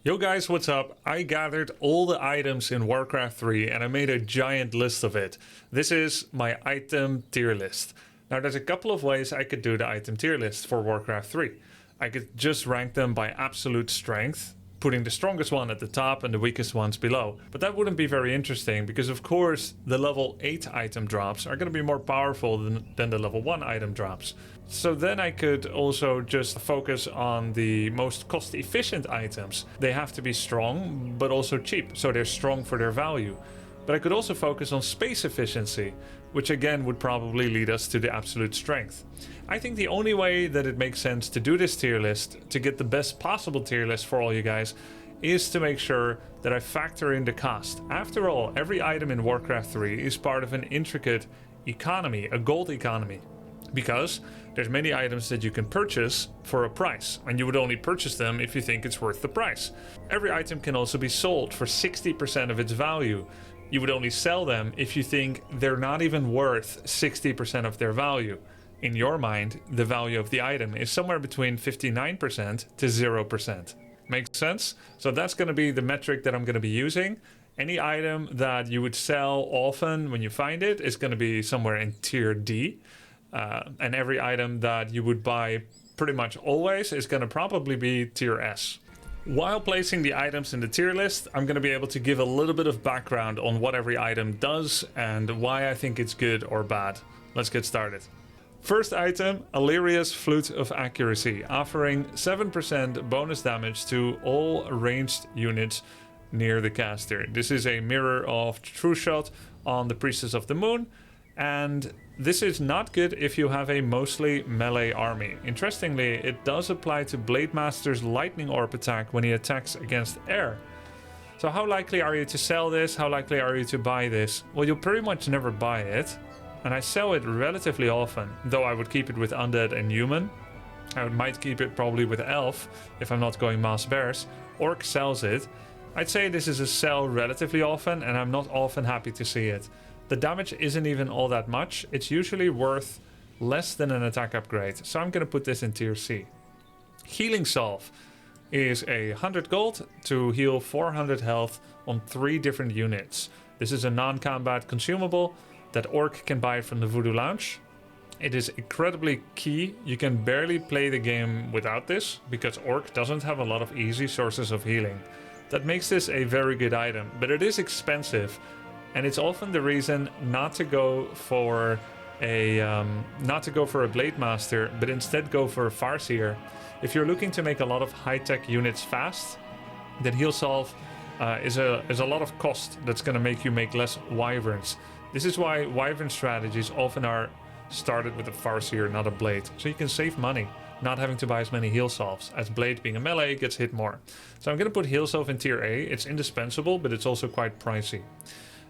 Yo guys, what's up? I gathered all the items in Warcraft 3 and I made a giant list of it. This is my item tier list. Now there's a couple of ways I could do the item tier list for Warcraft 3. I could just rank them by absolute strength, putting the strongest one at the top and the weakest ones below. But that wouldn't be very interesting because of course the level 8 item drops are going to be more powerful than the level 1 item drops. So then I could also just focus on the most cost efficient items. They have to be strong but also cheap, so they're strong for their value. But I could also focus on space efficiency, which again would probably lead us to the absolute strength. I think the only way that it makes sense to do this tier list, to get the best possible tier list for all you guys, is to make sure that I factor in the cost. After all, every item in Warcraft 3 is part of an intricate economy, a gold economy. Because there's many items that you can purchase for a price, and you would only purchase them if you think it's worth the price. Every item can also be sold for 60% of its value. You would only sell them if you think they're not even worth 60% of their value. In your mind, the value of the item is somewhere between 59% to 0%. Makes sense? So that's going to be the metric that I'm going to be using. Any item that you would sell often when you find it is going to be somewhere in tier D. And every item that you would buy pretty much always is going to probably be tier S. While placing the items in the tier list, I'm going to be able to give a little bit of background on what every item does and why I think it's good or bad. Let's get started. First item, Illyria's Flute of Accuracy, offering 7% bonus damage to all ranged units near the caster. This is a mirror of True Shot on the Priestess of the Moon, and this is not good if you have a mostly melee army. Interestingly, it does apply to Blade Master's lightning orb attack when he attacks against air. So how likely are you to sell this? How likely are you to buy this? Well, you'll pretty much never buy it. And I sell it relatively often, though I would keep it with undead and human. I might keep it probably with elf if I'm not going mass bears. Orc sells it. I'd say this is a sell relatively often, and I'm not often happy to see it. The damage isn't even all that much. It's usually worth less than an attack upgrade. So I'm going to put this in tier C. Healing Salve is 100 gold to heal 400 health on 3 different units. This is a non-combat consumable that Orc can buy from the Voodoo Lounge. It is incredibly key. You can barely play the game without this because Orc doesn't have a lot of easy sources of healing. That makes this a very good item, but it is expensive. And it's often the reason not to go for a Blade Master, but instead go for a Farseer. If you're looking to make a lot of high-tech units fast, then Heal Salve is a lot of cost that's going to make you make less Wyverns. This is why Wyvern strategies often are started with a Farseer, not a Blade. So you can save money, not having to buy as many Heal Salves, as Blade being a melee gets hit more. So I'm going to put Heal Salve in tier A. It's indispensable, but it's also quite pricey.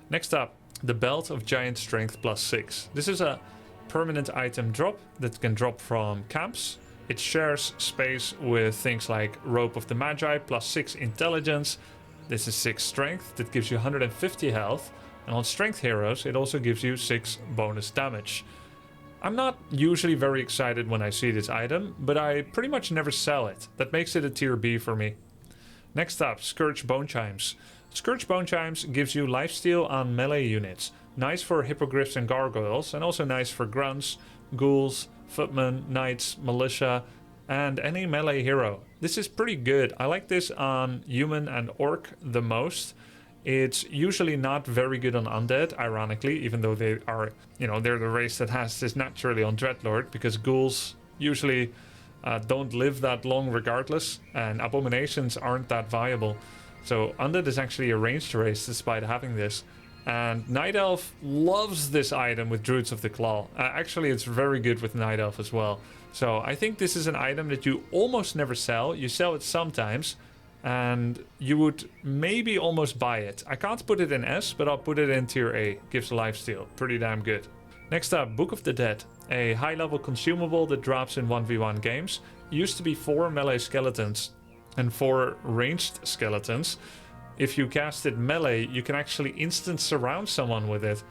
Next up, the Belt of Giant Strength +6. This is a permanent item drop that can drop from camps. It shares space with things like Robe of the Magi, +6 intelligence. This is 6 strength, that gives you 150 health. And on strength heroes, it also gives you 6 bonus damage. I'm not usually very excited when I see this item, but I pretty much never sell it. That makes it a tier B for me. Next up, Scourge Bone Chimes. Scourge Bone Chimes gives you Lifesteal on melee units. Nice for hippogriffs and gargoyles, and also nice for grunts, ghouls, footmen, knights, militia, and any melee hero. This is pretty good. I like this on human and orc the most. It's usually not very good on undead, ironically, even though they are, they're the race that has this naturally on Dreadlord, because ghouls usually don't live that long regardless, and abominations aren't that viable. So undead is actually a ranged race despite having this. And Night Elf loves this item with Druids of the Claw. Actually, it's very good with Night Elf as well. So I think this is an item that you almost never sell. You sell it sometimes, and you would maybe almost buy it. I can't put it in S, but I'll put it in tier A. Gives Lifesteal. Pretty damn good. Next up, Book of the Dead. A high-level consumable that drops in 1v1 games. Used to be 4 melee skeletons and 4 ranged skeletons. If you cast it melee, you can actually instant surround someone with it,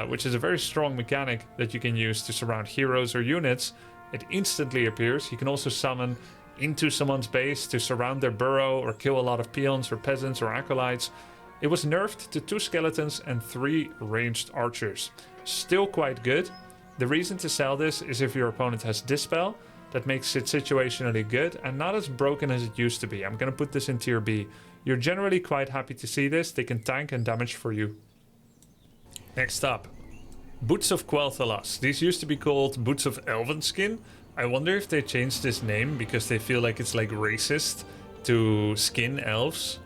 which is a very strong mechanic that you can use to surround heroes or units. It instantly appears. You can also summon into someone's base to surround their burrow or kill a lot of peons or peasants or acolytes. It was nerfed to 2 skeletons and 3 ranged archers. Still quite good. The reason to sell this is if your opponent has Dispel. That makes it situationally good and not as broken as it used to be. I'm going to put this in tier B. You're generally quite happy to see this. They can tank and damage for you. Next up, Boots of Quel'Thalas. These used to be called Boots of Elvenskin. I wonder if they changed this name because they feel like it's like racist to skin elves.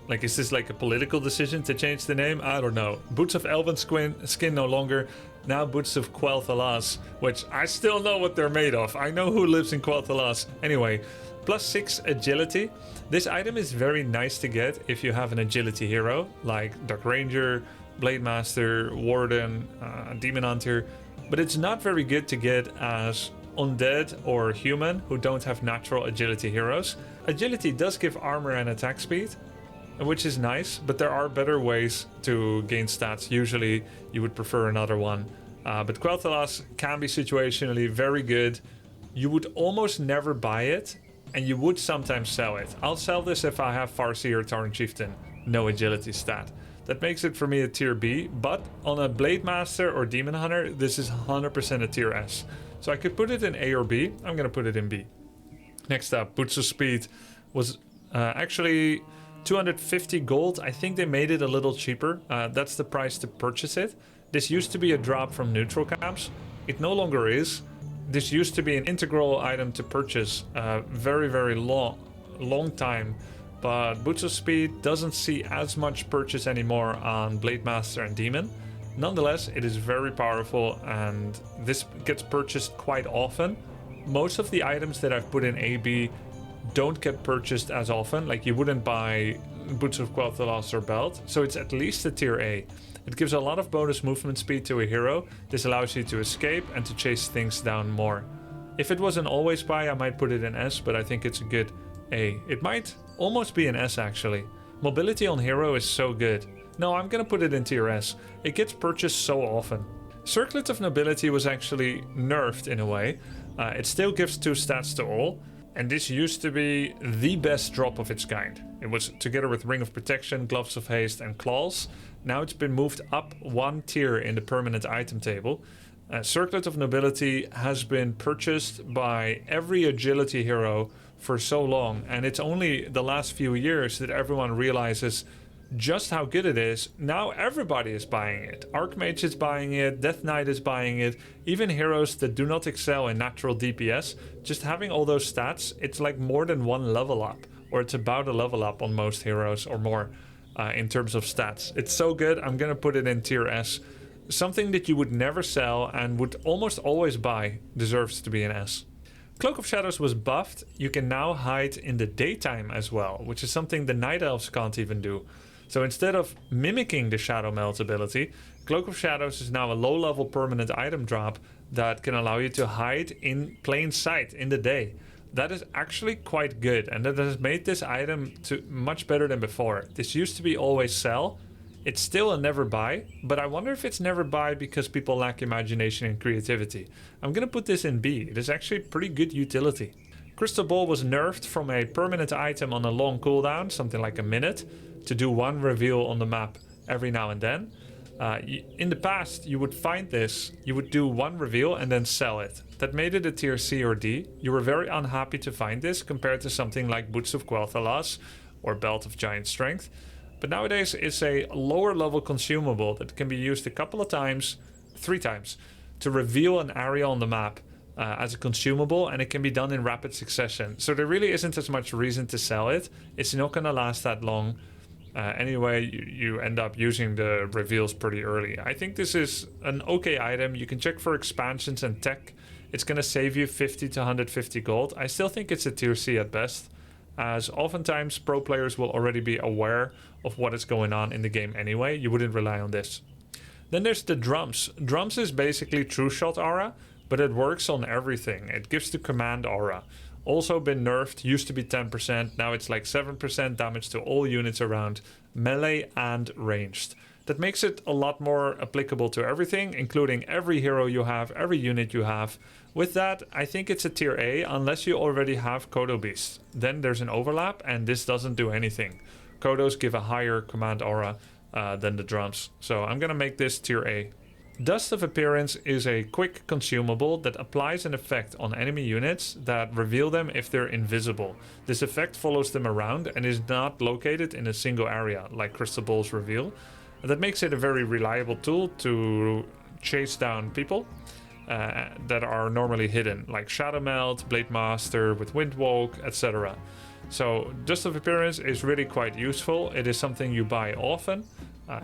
Like, is this like a political decision to change the name? I don't know. Boots of Elvenskin no longer. Now Boots of Quel'Thalas, which I still know what they're made of. I know who lives in Quel'Thalas. Anyway, +6 agility. This item is very nice to get if you have an agility hero like Dark Ranger, Blade Master, Warden, Demon Hunter, but it's not very good to get as undead or human who don't have natural agility heroes. Agility does give armor and attack speed, which is nice, but there are better ways to gain stats. Usually you would prefer another one, but Quel'Thalas can be situationally very good. You would almost never buy it, and you would sometimes sell it. I'll sell this if I have Farseer or Tauren Chieftain, no agility stat. That makes it for me a tier B, but on a Blade Master or Demon Hunter, this is 100% a tier S. So I could put it in A or B. I'm going to put it in B. Next up, Boots of Speed was actually 250 gold. I think they made it a little cheaper. That's the price to purchase it. This used to be a drop from neutral camps. It no longer is. This used to be an integral item to purchase very long time. But Boots of Speed doesn't see as much purchase anymore on Blade Master and Demon. Nonetheless, it is very powerful and this gets purchased quite often. Most of the items that I've put in AB don't get purchased as often. Like, you wouldn't buy Boots of Quel'Thalas or Belt, so it's at least a tier A. It gives a lot of bonus movement speed to a hero. This allows you to escape and to chase things down more. If it was an always buy, I might put it in S, but I think it's a good A. It might almost be an S actually. Mobility on hero is so good. No, I'm gonna put it in tier S. It gets purchased so often. Circlet of Nobility was actually nerfed in a way. It still gives 2 stats to all, and this used to be the best drop of its kind. It was together with Ring of Protection, Gloves of Haste and Claws. Now it's been moved up 1 tier in the permanent item table. Circlet of Nobility has been purchased by every agility hero for so long, and it's only the last few years that everyone realizes just how good it is. Now everybody is buying it. Archmage is buying it, Death Knight is buying it, even heroes that do not excel in natural DPS. Just having all those stats, it's like more than 1 level up, or it's about a level up on most heroes or more in terms of stats. It's so good, I'm gonna put it in tier S. Something that you would never sell and would almost always buy deserves to be an S. Cloak of Shadows was buffed. You can now hide in the daytime as well, which is something the Night Elves can't even do. So instead of mimicking the Shadow Melt ability, Cloak of Shadows is now a low-level permanent item drop that can allow you to hide in plain sight in the day. That is actually quite good, and that has made this item much better than before. This used to be always sell. It's still a never buy, but I wonder if it's never buy because people lack imagination and creativity. I'm gonna put this in B. It is actually pretty good utility. Crystal Ball was nerfed from a permanent item on a long cooldown, something like a minute, to do 1 reveal on the map every now and then. In the past, you would find this, you would do 1 reveal and then sell it. That made it a tier C or D. You were very unhappy to find this compared to something like Boots of Quel'Thalas or Belt of Giant Strength. But nowadays it's a lower level consumable that can be used a couple of times, 3 times, to reveal an area on the map as a consumable, and it can be done in rapid succession. So there really isn't as much reason to sell it. It's not going to last that long. Anyway, you end up using the reveals pretty early. I think this is an okay item. You can check for expansions and tech. It's going to save you 50 to 150 gold. I still think it's a tier C at best, as oftentimes pro players will already be aware of what is going on in the game anyway. You wouldn't rely on this. Then there's the drums. Drums is basically True Shot aura, but it works on everything. It gives the command aura. Also been nerfed, used to be 10%, now it's like 7% damage to all units around, melee and ranged. That makes it a lot more applicable to everything, including every hero you have, every unit you have, With that, I think it's a tier A unless you already have Kodo Beasts. Then there's an overlap and this doesn't do anything. Kodos give a higher command aura than the drums. So I'm gonna make this tier A. Dust of Appearance is a quick consumable that applies an effect on enemy units that reveal them if they're invisible. This effect follows them around and is not located in a single area like Crystal Balls reveal. That makes it a very reliable tool to chase down people that are normally hidden, like Shadow Melt, Blade Master with Windwalk, etc. So Dust of Appearance is really quite useful. It is something you buy often.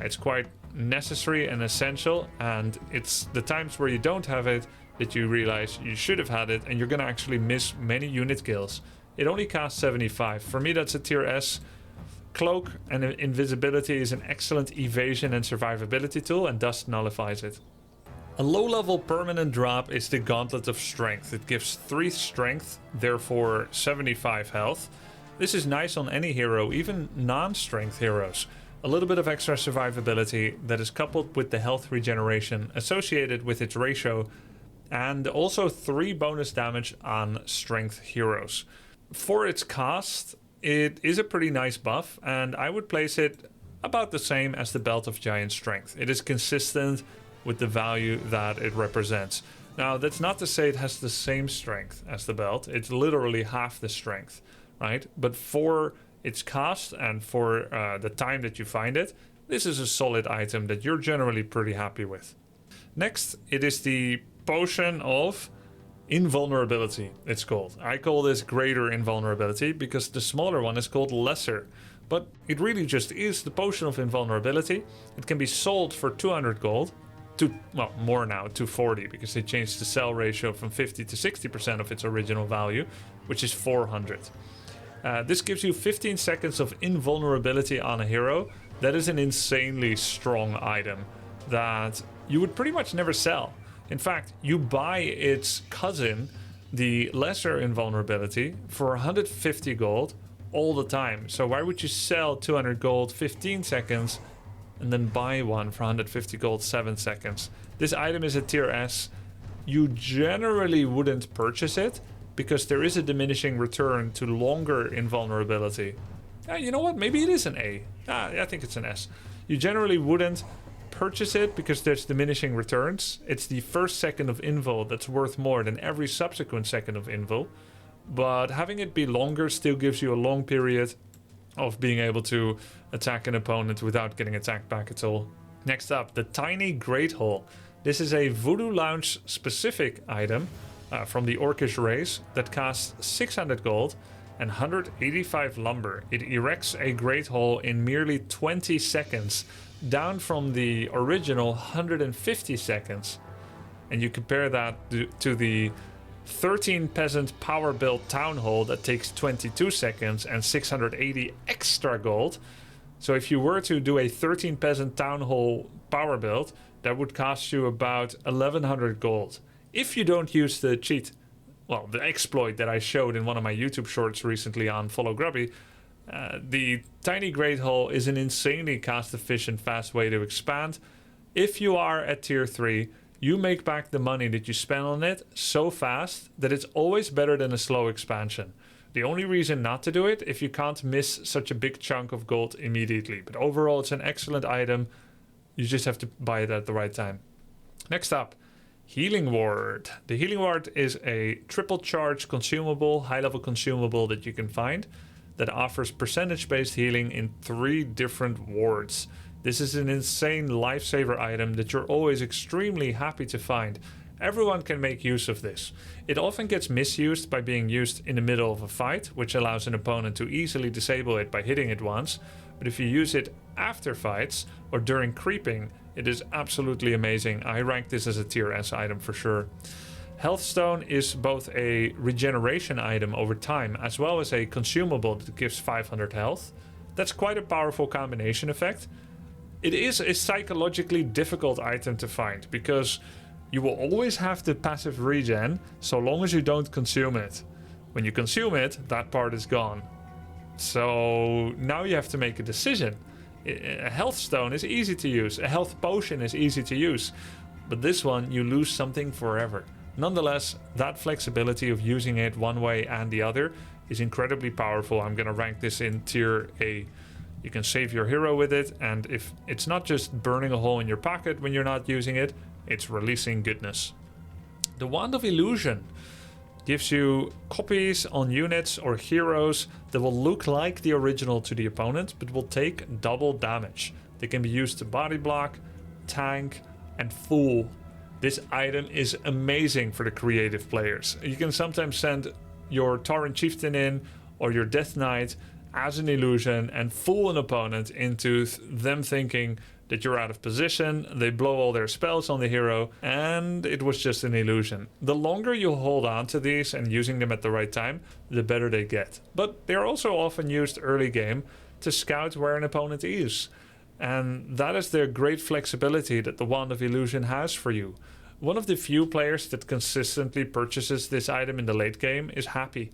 It's quite necessary and essential, and it's the times where you don't have it that you realize you should have had it, and you're gonna actually miss many unit kills. It only costs 75. For me, that's a tier S. Cloak and invisibility is an excellent evasion and survivability tool, and Dust nullifies it. A low-level permanent drop is the Gauntlet of Strength. It gives 3 strength, therefore 75 health. This is nice on any hero, even non-strength heroes. A little bit of extra survivability that is coupled with the health regeneration associated with its ratio, and also 3 bonus damage on strength heroes. For its cost, it is a pretty nice buff, and I would place it about the same as the Belt of Giant Strength. It is consistent with the value that it represents. Now, that's not to say it has the same strength as the belt. It's literally half the strength, right? But for its cost and for the time that you find it, this is a solid item that you're generally pretty happy with. Next, it is the Potion of Invulnerability, it's called. I call this Greater Invulnerability because the smaller one is called Lesser. But it really just is the Potion of Invulnerability. It can be sold for 200 gold. Well, more now, 240, because they changed the sell ratio from 50 to 60% of its original value, which is 400. This gives you 15 seconds of invulnerability on a hero. That is an insanely strong item that you would pretty much never sell. In fact, you buy its cousin, the Lesser Invulnerability, for 150 gold all the time. So why would you sell 200 gold 15 seconds and then buy one for 150 gold 7 seconds? This item is a tier S. You generally wouldn't purchase it because there is a diminishing return to longer invulnerability. You know what? Maybe it is an A. I think it's an S. You generally wouldn't purchase it because there's diminishing returns. It's the first second of invul that's worth more than every subsequent second of invul. But having it be longer still gives you a long period of being able to attack an opponent without getting attacked back at all. Next up, the Tiny Great Hole. This is a Voodoo Lounge specific item from the Orcish race that costs 600 gold and 185 lumber. It erects a Great Hole in merely 20 seconds, down from the original 150 seconds. And you compare that to the 13 Peasant Power Build Town Hall that takes 22 seconds and 680 extra gold. So if you were to do a 13 Peasant Town Hall power build, that would cost you about 1100 gold. If you don't use the cheat, well, the exploit that I showed in one of my YouTube shorts recently on Follow Grubby, the Tiny Great Hole is an insanely cost-efficient, fast way to expand. If you are at tier 3, you make back the money that you spend on it so fast that it's always better than a slow expansion. The only reason not to do it if you can't miss such a big chunk of gold immediately. But overall, it's an excellent item. You just have to buy it at the right time. Next up, Healing Ward. The Healing Ward is a triple charge consumable, high-level consumable that you can find that offers percentage-based healing in 3 different wards. This is an insane lifesaver item that you're always extremely happy to find. Everyone can make use of this. It often gets misused by being used in the middle of a fight, which allows an opponent to easily disable it by hitting it once. But if you use it after fights or during creeping, it is absolutely amazing. I rank this as a tier S item for sure. Health Stone is both a regeneration item over time as well as a consumable that gives 500 health. That's quite a powerful combination effect. It is a psychologically difficult item to find because you will always have the passive regen so long as you don't consume it. When you consume it, that part is gone. So now you have to make a decision. A health stone is easy to use, a health potion is easy to use, but this one you lose something forever. Nonetheless, that flexibility of using it one way and the other is incredibly powerful. I'm going to rank this in tier A. You can save your hero with it, and if it's not just burning a hole in your pocket when you're not using it, it's releasing goodness. The Wand of Illusion gives you copies on units or heroes that will look like the original to the opponent, but will take double damage. They can be used to body block, tank, and fool. This item is amazing for the creative players. You can sometimes send your Tauren Chieftain in or your Death Knight as an illusion and fool an opponent into them thinking that you're out of position. They blow all their spells on the hero and it was just an illusion. The longer you hold on to these and using them at the right time, the better they get. But they're also often used early game to scout where an opponent is. And that is the great flexibility that the Wand of Illusion has for you. One of the few players that consistently purchases this item in the late game is Happy.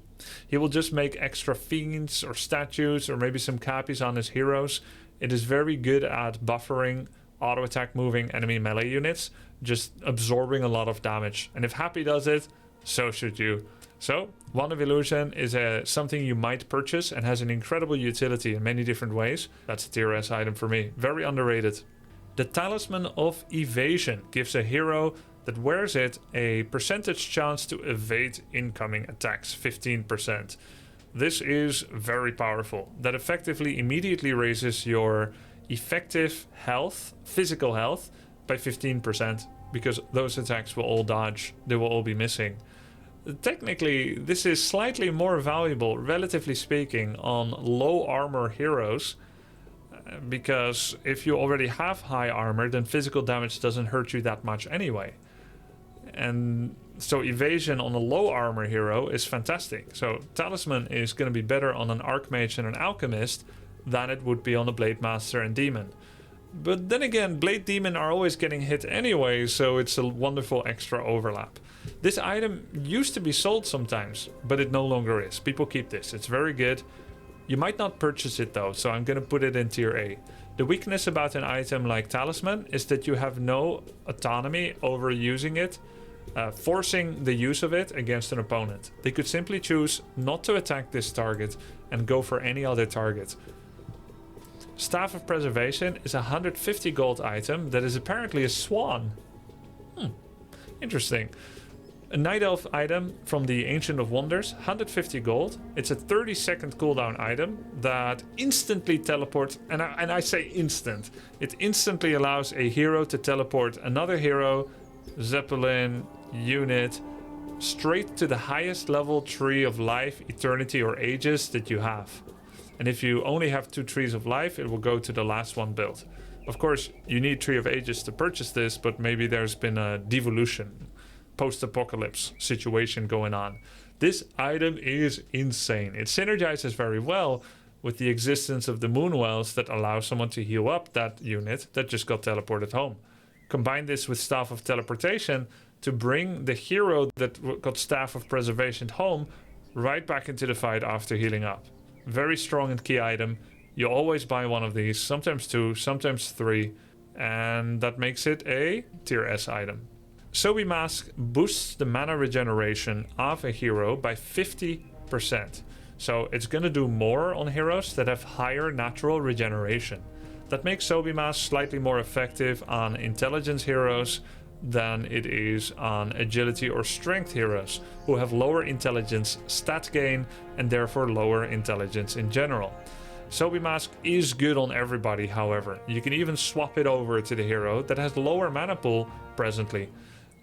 He will just make extra fiends or statues or maybe some copies on his heroes. It is very good at buffering auto attack moving enemy melee units, just absorbing a lot of damage. And if Happy does it, so should you. So, Wand of Illusion is something you might purchase and has an incredible utility in many different ways. That's a tier S item for me. Very underrated. The Talisman of Evasion gives a hero that wears it a percentage chance to evade incoming attacks, 15%. This is very powerful. That effectively immediately raises your effective health, physical health, by 15%, because those attacks will all dodge. They will all be missing. Technically, this is slightly more valuable, relatively speaking, on low armor heroes, because if you already have high armor, then physical damage doesn't hurt you that much anyway. And so evasion on a low armor hero is fantastic. So Talisman is going to be better on an Archmage and an Alchemist than it would be on a Blade Master and Demon. But then again, Blade Demon are always getting hit anyway, so it's a wonderful extra overlap. This item used to be sold sometimes, but it no longer is. People keep this. It's very good. You might not purchase it though, so I'm going to put it in tier A. The weakness about an item like Talisman is that you have no autonomy over using it, forcing the use of it against an opponent. They could simply choose not to attack this target and go for any other target. Staff of Preservation is a 150 gold item that is apparently a swan. Interesting. A Night Elf item from the Ancient of Wonders, 150 gold. It's a 30-second cooldown item that instantly teleports, and I say instant. It instantly allows a hero to teleport another hero, Zeppelin, unit, straight to the highest level tree of life, eternity, or ages that you have. And if you only have 2 trees of life, it will go to the last one built. Of course, you need Tree of Ages to purchase this, but maybe there's been a devolution, post-apocalypse situation going on. This item is insane. It synergizes very well with the existence of the Moonwells that allow someone to heal up that unit that just got teleported home. Combine this with Staff of Teleportation to bring the hero that got Staff of Preservation home right back into the fight after healing up. Very strong and key item. You always buy one of these, sometimes 2, sometimes 3, and that makes it a tier S item. Sobi Mask boosts the mana regeneration of a hero by 50%. So it's going to do more on heroes that have higher natural regeneration. That makes Sobi Mask slightly more effective on intelligence heroes than it is on agility or strength heroes, who have lower intelligence stat gain and therefore lower intelligence in general. Sobi Mask is good on everybody, however. You can even swap it over to the hero that has lower mana pool presently.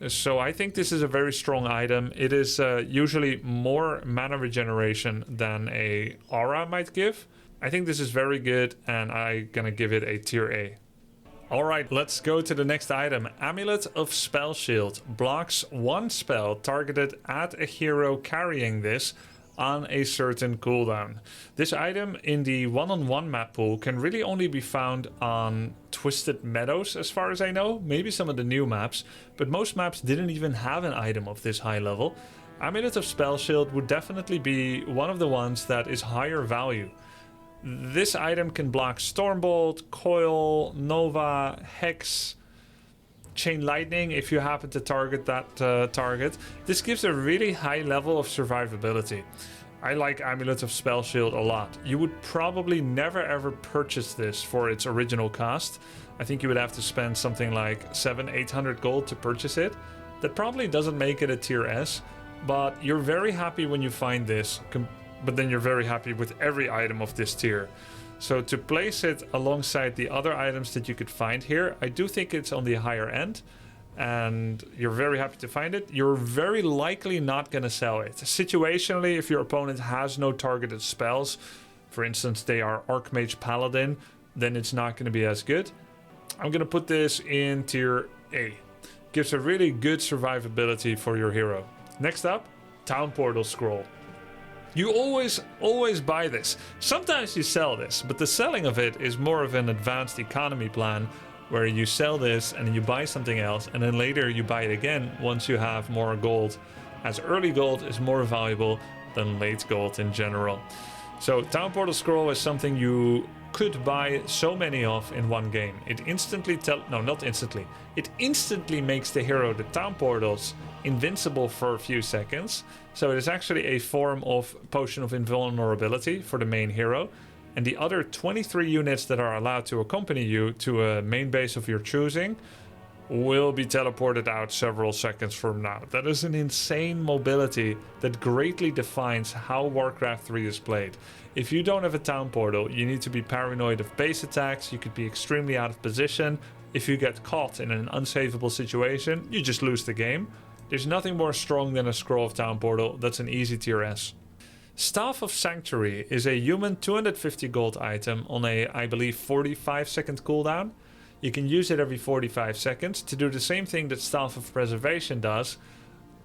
So I think this is a very strong item. It is usually more mana regeneration than a aura might give. I think this is very good, and I'm gonna give it a tier A. Alright, let's go to the next item. Amulet of Spell Shield blocks 1 spell targeted at a hero carrying this on a certain cooldown. This item in the one-on-one map pool can really only be found on Twisted Meadows as far as I know, maybe some of the new maps, but most maps didn't even have an item of this high level. Amulet of Spell Shield would definitely be one of the ones that is higher value. This item can block Stormbolt, Coil, Nova, Hex, Chain Lightning if you happen to target that target. This gives a really high level of survivability. I like Amulet of Spell Shield a lot. You would probably never ever purchase this for its original cost. I think you would have to spend something like 700-800 gold to purchase it. That probably doesn't make it a tier S, but you're very happy when you find this, but then you're very happy with every item of this tier. So to place it alongside the other items that you could find here, I do think it's on the higher end, and you're very happy to find it. You're very likely not going to sell it. Situationally, if your opponent has no targeted spells, for instance, they are Archmage Paladin, then it's not going to be as good. I'm going to put this in tier A. Gives a really good survivability for your hero. Next up, Town Portal Scroll. You always buy this. Sometimes you sell this, but the selling of it is more of an advanced economy plan where you sell this and then you buy something else and then later you buy it again once you have more gold, as early gold is more valuable than late gold in general. So Town Portal Scroll is something you could buy so many of in one game. It instantly It instantly makes the hero the Town Portals invincible for a few seconds. So it is actually a form of Potion of Invulnerability for the main hero. And the other 23 units that are allowed to accompany you to a main base of your choosing will be teleported out several seconds from now. That is an insane mobility that greatly defines how Warcraft 3 is played. If you don't have a Town Portal, you need to be paranoid of base attacks, you could be extremely out of position. If you get caught in an unsavable situation, you just lose the game. There's nothing more strong than a Scroll of Town Portal. That's an easy tier S. Staff of Sanctuary is a human 250 gold item on a, I believe, 45 second cooldown. You can use it every 45 seconds to do the same thing that Staff of Preservation does,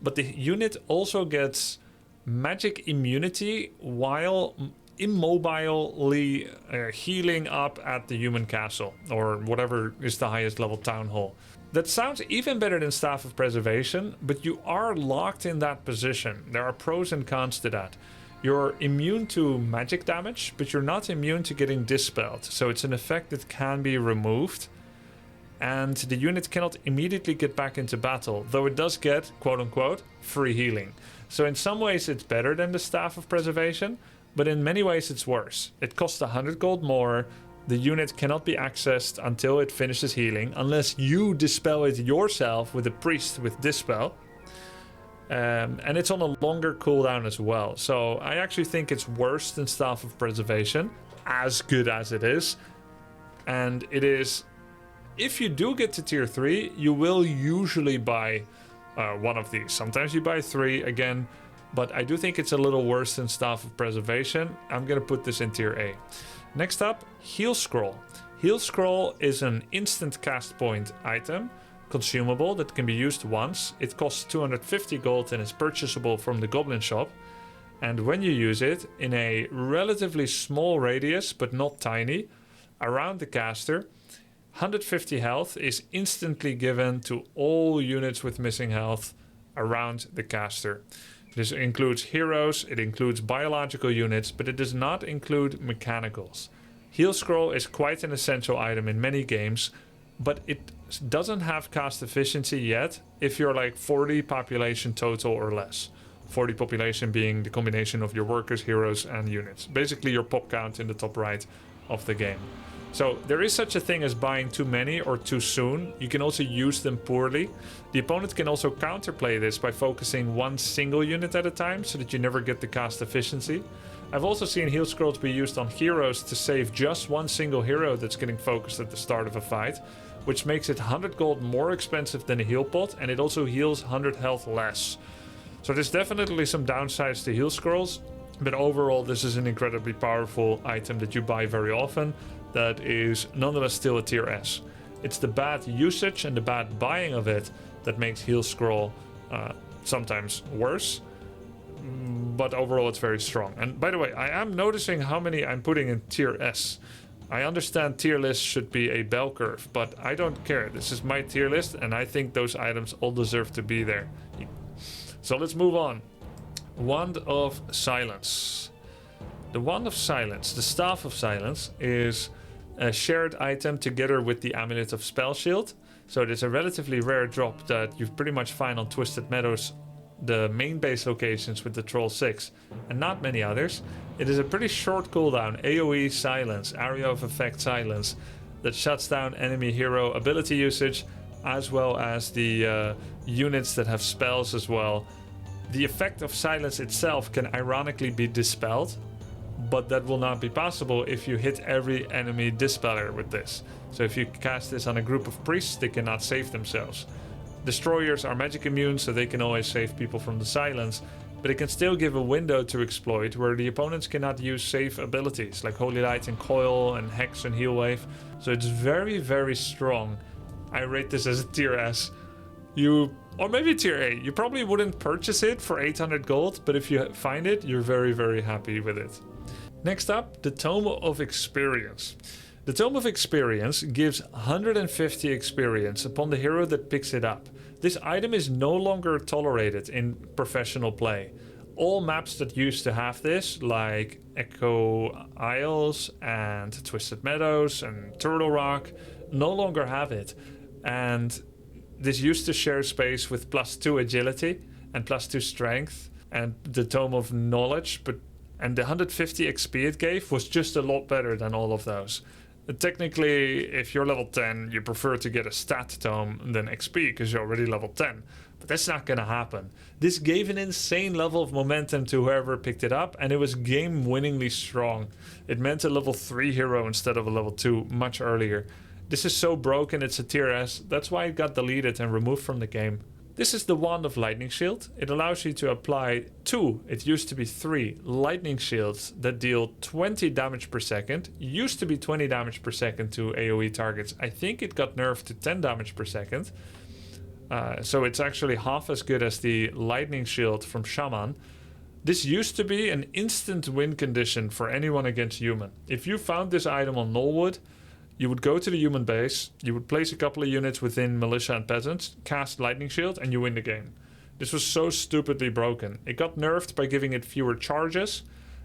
but the unit also gets magic immunity while immobilely healing up at the human castle, or whatever is the highest level town hall. That sounds even better than Staff of Preservation, but you are locked in that position. There are pros and cons to that. You're immune to magic damage, but you're not immune to getting dispelled. So it's an effect that can be removed. And the unit cannot immediately get back into battle, though it does get, quote-unquote, free healing. So in some ways it's better than the Staff of Preservation, but in many ways it's worse. It costs 100 gold more. The unit cannot be accessed until it finishes healing, unless you dispel it yourself with a priest with dispel. And it's on a longer cooldown as well. So I actually think it's worse than Staff of Preservation, as good as it is. And it is, if you do get to tier 3, you will usually buy one of these. Sometimes you buy 3 again, but I do think it's a little worse than Staff of Preservation. I'm going to put this in tier A. Next up, Heal Scroll. Heal Scroll is an instant cast point item, consumable that can be used once. It costs 250 gold and is purchasable from the Goblin Shop. And when you use it in a relatively small radius, but not tiny, around the caster, 150 health is instantly given to all units with missing health around the caster. This includes heroes, it includes biological units, but it does not include mechanicals. Heal Scroll is quite an essential item in many games, but it doesn't have cast efficiency yet if you're like 40 population total or less. 40 population being the combination of your workers, heroes, and units. Basically your pop count in the top right of the game. So there is such a thing as buying too many or too soon. You can also use them poorly. The opponent can also counterplay this by focusing one single unit at a time so that you never get the cast efficiency. I've also seen heal scrolls be used on heroes to save just one single hero that's getting focused at the start of a fight, which makes it 100 gold more expensive than a heal pot, and it also heals 100 health less. So there's definitely some downsides to heal scrolls, but overall this is an incredibly powerful item that you buy very often that is nonetheless still a tier S. It's the bad usage and the bad buying of it that makes heal scroll sometimes worse, but overall it's very strong. And by the way, I am noticing how many I'm putting in tier S. I understand tier lists should be a bell curve, but I don't care. This is my tier list and I think those items all deserve to be there. So let's move on. Wand of Silence. The Wand of Silence, the Staff of Silence, is a shared item together with the Amulet of Spell Shield. So it is a relatively rare drop that you pretty much find on Twisted Meadows, the main base locations with the Troll 6, and not many others. It is a pretty short cooldown, AoE silence, area of effect silence, that shuts down enemy hero ability usage, as well as the units that have spells as well. The effect of silence itself can ironically be dispelled, but that will not be possible if you hit every enemy dispeller with this. So if you cast this on a group of priests, they cannot save themselves. Destroyers are magic immune, so they can always save people from the silence, but it can still give a window to exploit where the opponents cannot use safe abilities like Holy Light and Coil and Hex and Heal Wave. So it's very, very strong. I rate this as a tier S. Or maybe tier A. You probably wouldn't purchase it for 800 gold, but if you find it, you're very, very happy with it. Next up, the Tome of Experience. The Tome of Experience gives 150 experience upon the hero that picks it up. This item is no longer tolerated in professional play. All maps that used to have this, like Echo Isles and Twisted Meadows and Turtle Rock, no longer have it. And this used to share space with +2 agility and +2 strength and the Tome of Knowledge, and the 150 XP it gave was just a lot better than all of those. Technically, if you're level 10, you prefer to get a stat tome than XP because you're already level 10. But that's not going to happen. This gave an insane level of momentum to whoever picked it up, and it was game-winningly strong. It meant a level 3 hero instead of a level 2 much earlier. This is so broken, it's a tier S. That's why it got deleted and removed from the game. This is the Wand of Lightning Shield. It allows you to apply 2, it used to be 3, lightning shields that deal 20 damage per second. Used to be 20 damage per second to AoE targets. I think it got nerfed to 10 damage per second. So it's actually half as good as the lightning shield from Shaman. This used to be an instant win condition for anyone against human. If you found this item on Nullwood, you would go to the human base, you would place a couple of units within militia and peasants, cast lightning shield, and you win the game. This was so stupidly broken. It got nerfed by giving it fewer charges,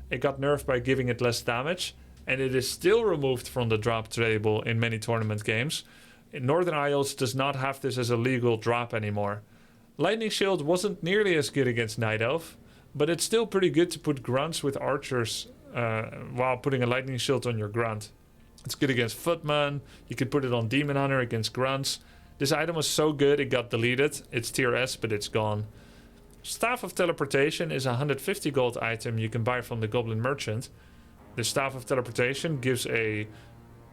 it got nerfed by giving it less damage, and it is still removed from the drop table in many tournament games. Northern Isles does not have this as a legal drop anymore. Lightning shield wasn't nearly as good against Night Elf, but it's still pretty good to put grunts with archers while putting a lightning shield on your grunt. It's good against Footman. You could put it on Demon Hunter against grunts. This item was so good it got deleted. It's tier S, but it's gone. Staff of Teleportation is a 150 gold item you can buy from the Goblin Merchant. The Staff of Teleportation gives a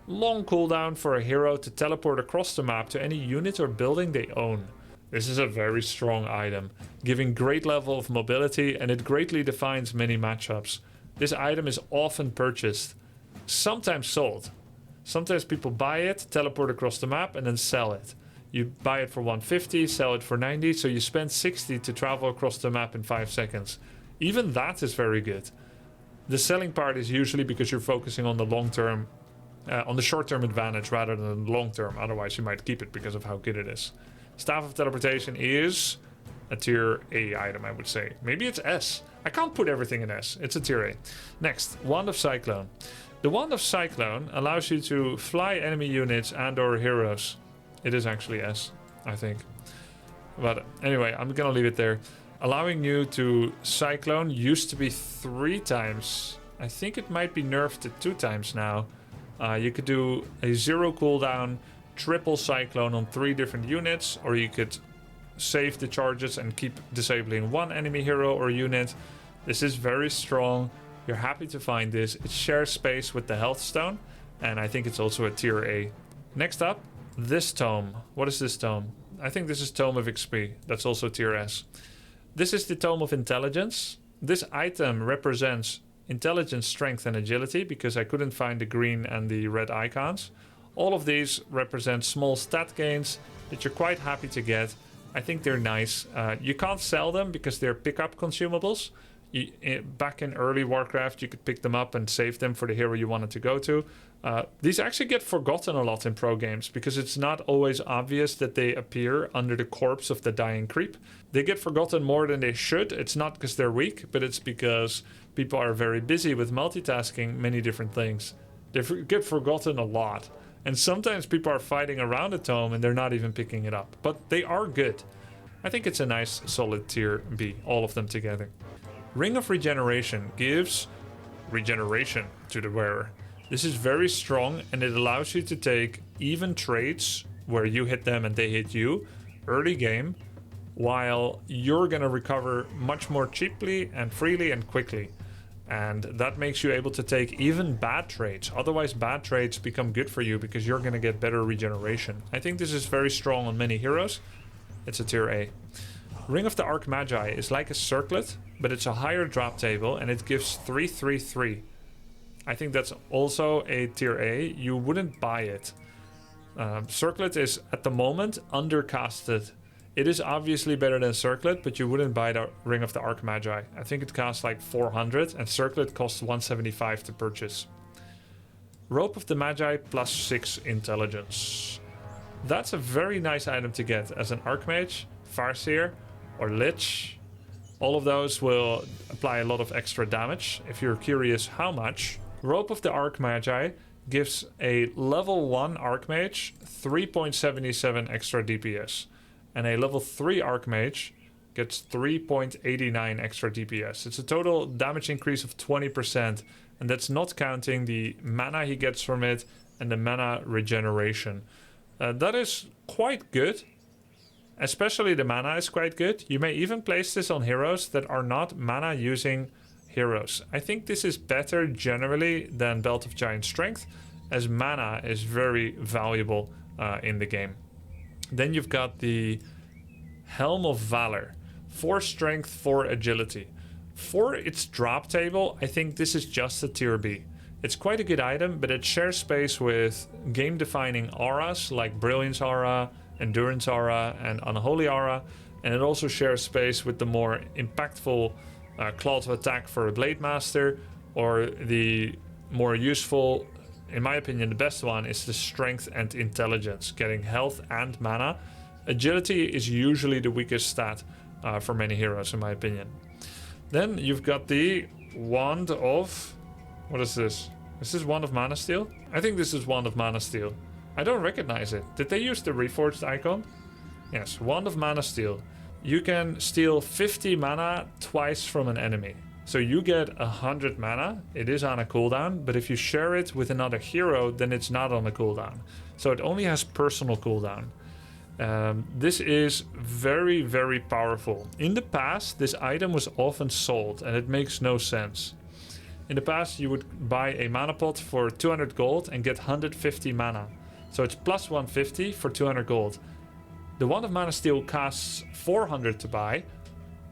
long cooldown for a hero to teleport across the map to any unit or building they own. This is a very strong item, giving great level of mobility, and it greatly defines many matchups. This item is often purchased, sometimes sold. Sometimes people buy it, teleport across the map, and then sell it. You buy it for 150, sell it for 90, so you spend 60 to travel across the map in 5 seconds. Even that is very good. The selling part is usually because you're focusing on the long term, on the short term advantage rather than the long term. Otherwise you might keep it because of how good it is. Staff of Teleportation is a tier A item, I would say. Maybe it's S. I can't put everything in S. It's a tier A. Next, Wand of Cyclone. The Wand of Cyclone allows you to fly enemy units and or heroes. It is actually S, I think. But anyway, I'm gonna leave it there. Allowing you to Cyclone used to be 3 times. I think it might be nerfed to 2 times now. You could do a 0 cooldown, triple Cyclone on 3 different units, or you could save the charges and keep disabling 1 enemy hero or unit. This is very strong. You're happy to find this. It shares space with the Health Stone, and I think it's also a tier A. Next up, this tome. What is this tome? I think this is Tome of XP. That's also tier S. This is the Tome of Intelligence. This item represents intelligence, strength, and agility because I couldn't find the green and the red icons. All of these represent small stat gains that you're quite happy to get. I think they're nice. You can't sell them because they're pickup consumables. Back in early Warcraft, you could pick them up and save them for the hero you wanted to go to. These actually get forgotten a lot in pro games because it's not always obvious that they appear under the corpse of the dying creep. They get forgotten more than they should. It's not because they're weak, but it's because people are very busy with multitasking many different things. They get forgotten a lot. And sometimes people are fighting around a tome and they're not even picking it up. But they are good. I think it's a nice solid tier B, all of them together. Ring of Regeneration gives regeneration to the wearer. This is very strong and it allows you to take even trades where you hit them and they hit you early game, while you're going to recover much more cheaply and freely and quickly. And that makes you able to take even bad trades. Otherwise, bad trades become good for you because you're going to get better regeneration. I think this is very strong on many heroes. It's a tier A. Ring of the Archmagi is like a circlet, but it's a higher drop table and it gives 3/3/3. I think that's also a tier A. You wouldn't buy it. Circlet is at the moment undercasted. It is obviously better than Circlet, but you wouldn't buy the Ring of the Archmagi. I think it costs like 400 and Circlet costs 175 to purchase. Rope of the Magi plus 6 intelligence. That's a very nice item to get as an Archmage, Farseer or Lich. All of those will apply a lot of extra damage. If you're curious how much, Rope of the Archmagi gives a level 1 Archmage 3.77 extra DPS. And a level 3 Archmage gets 3.89 extra DPS. It's a total damage increase of 20%. And that's not counting the mana he gets from it and the mana regeneration. That is quite good. Especially the mana is quite good. You may even place this on heroes that are not mana using heroes. I think this is better generally than Belt of Giant Strength, as mana is very valuable in the game. Then you've got the Helm of Valor. 4 strength, 4 agility. For its drop table, I think this is just a tier B. It's quite a good item, but it shares space with game-defining auras like Brilliance Aura, Endurance Aura, and Unholy Aura. And it also shares space with the more impactful Claw to Attack for a Blade Master, or the more useful, in my opinion, the best one is the Strength and Intelligence, getting health and mana. Agility is usually the weakest stat for many heroes, in my opinion. Then you've got the Wand of... What is this? Is this Wand of Mana Steel? I think this is Wand of Mana Steel. I don't recognize it. Did they use the Reforged icon? Yes, Wand of Mana Steel. You can steal 50 mana twice from an enemy. So you get 100 mana. It is on a cooldown, but if you share it with another hero, then it's not on a cooldown. So it only has personal cooldown. This is very, very powerful. In the past, this item was often sold, and it makes no sense. In the past, you would buy a mana pot for 200 gold and get 150 mana. So it's plus 150 for 200 gold. The Wand of Mana Steel costs 400 to buy.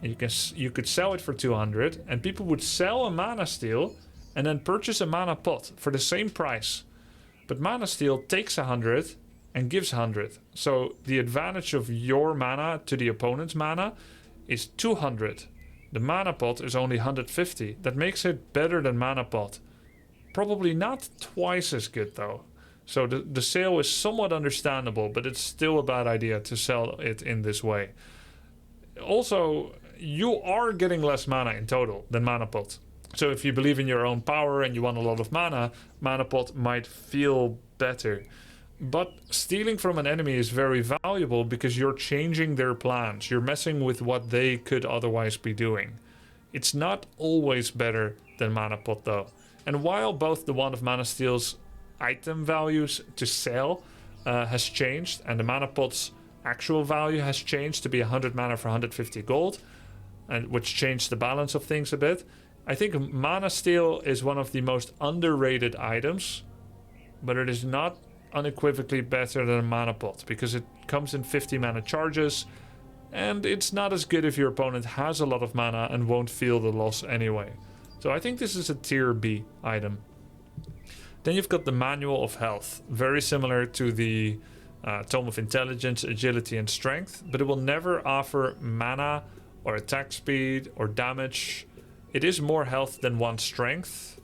And you could sell it for 200, and people would sell a Mana Steel and then purchase a mana pot for the same price. But Mana Steel takes 100 and gives 100. So the advantage of your mana to the opponent's mana is 200. The mana pot is only 150. That makes it better than mana pot. Probably not twice as good though. So the sale is somewhat understandable, but it's still a bad idea to sell it in this way. Also, you are getting less mana in total than mana pot. So if you believe in your own power and you want a lot of mana, mana pot might feel better. But stealing from an enemy is very valuable because you're changing their plans. You're messing with what they could otherwise be doing. It's not always better than mana pot though. And while both the Wand of Mana Steel's item values to sell has changed, and the mana pot's actual value has changed to be 100 mana for 150 gold, and which changed the balance of things a bit, I think Mana Steel is one of the most underrated items, but it is not unequivocally better than a mana pot because it comes in 50 mana charges, and it's not as good if your opponent has a lot of mana and won't feel the loss anyway. So I think this is a tier B item. Then you've got the Manual of Health, very similar to the Tome of Intelligence, Agility and Strength, but it will never offer mana or attack speed or damage. It is more health than 1 strength,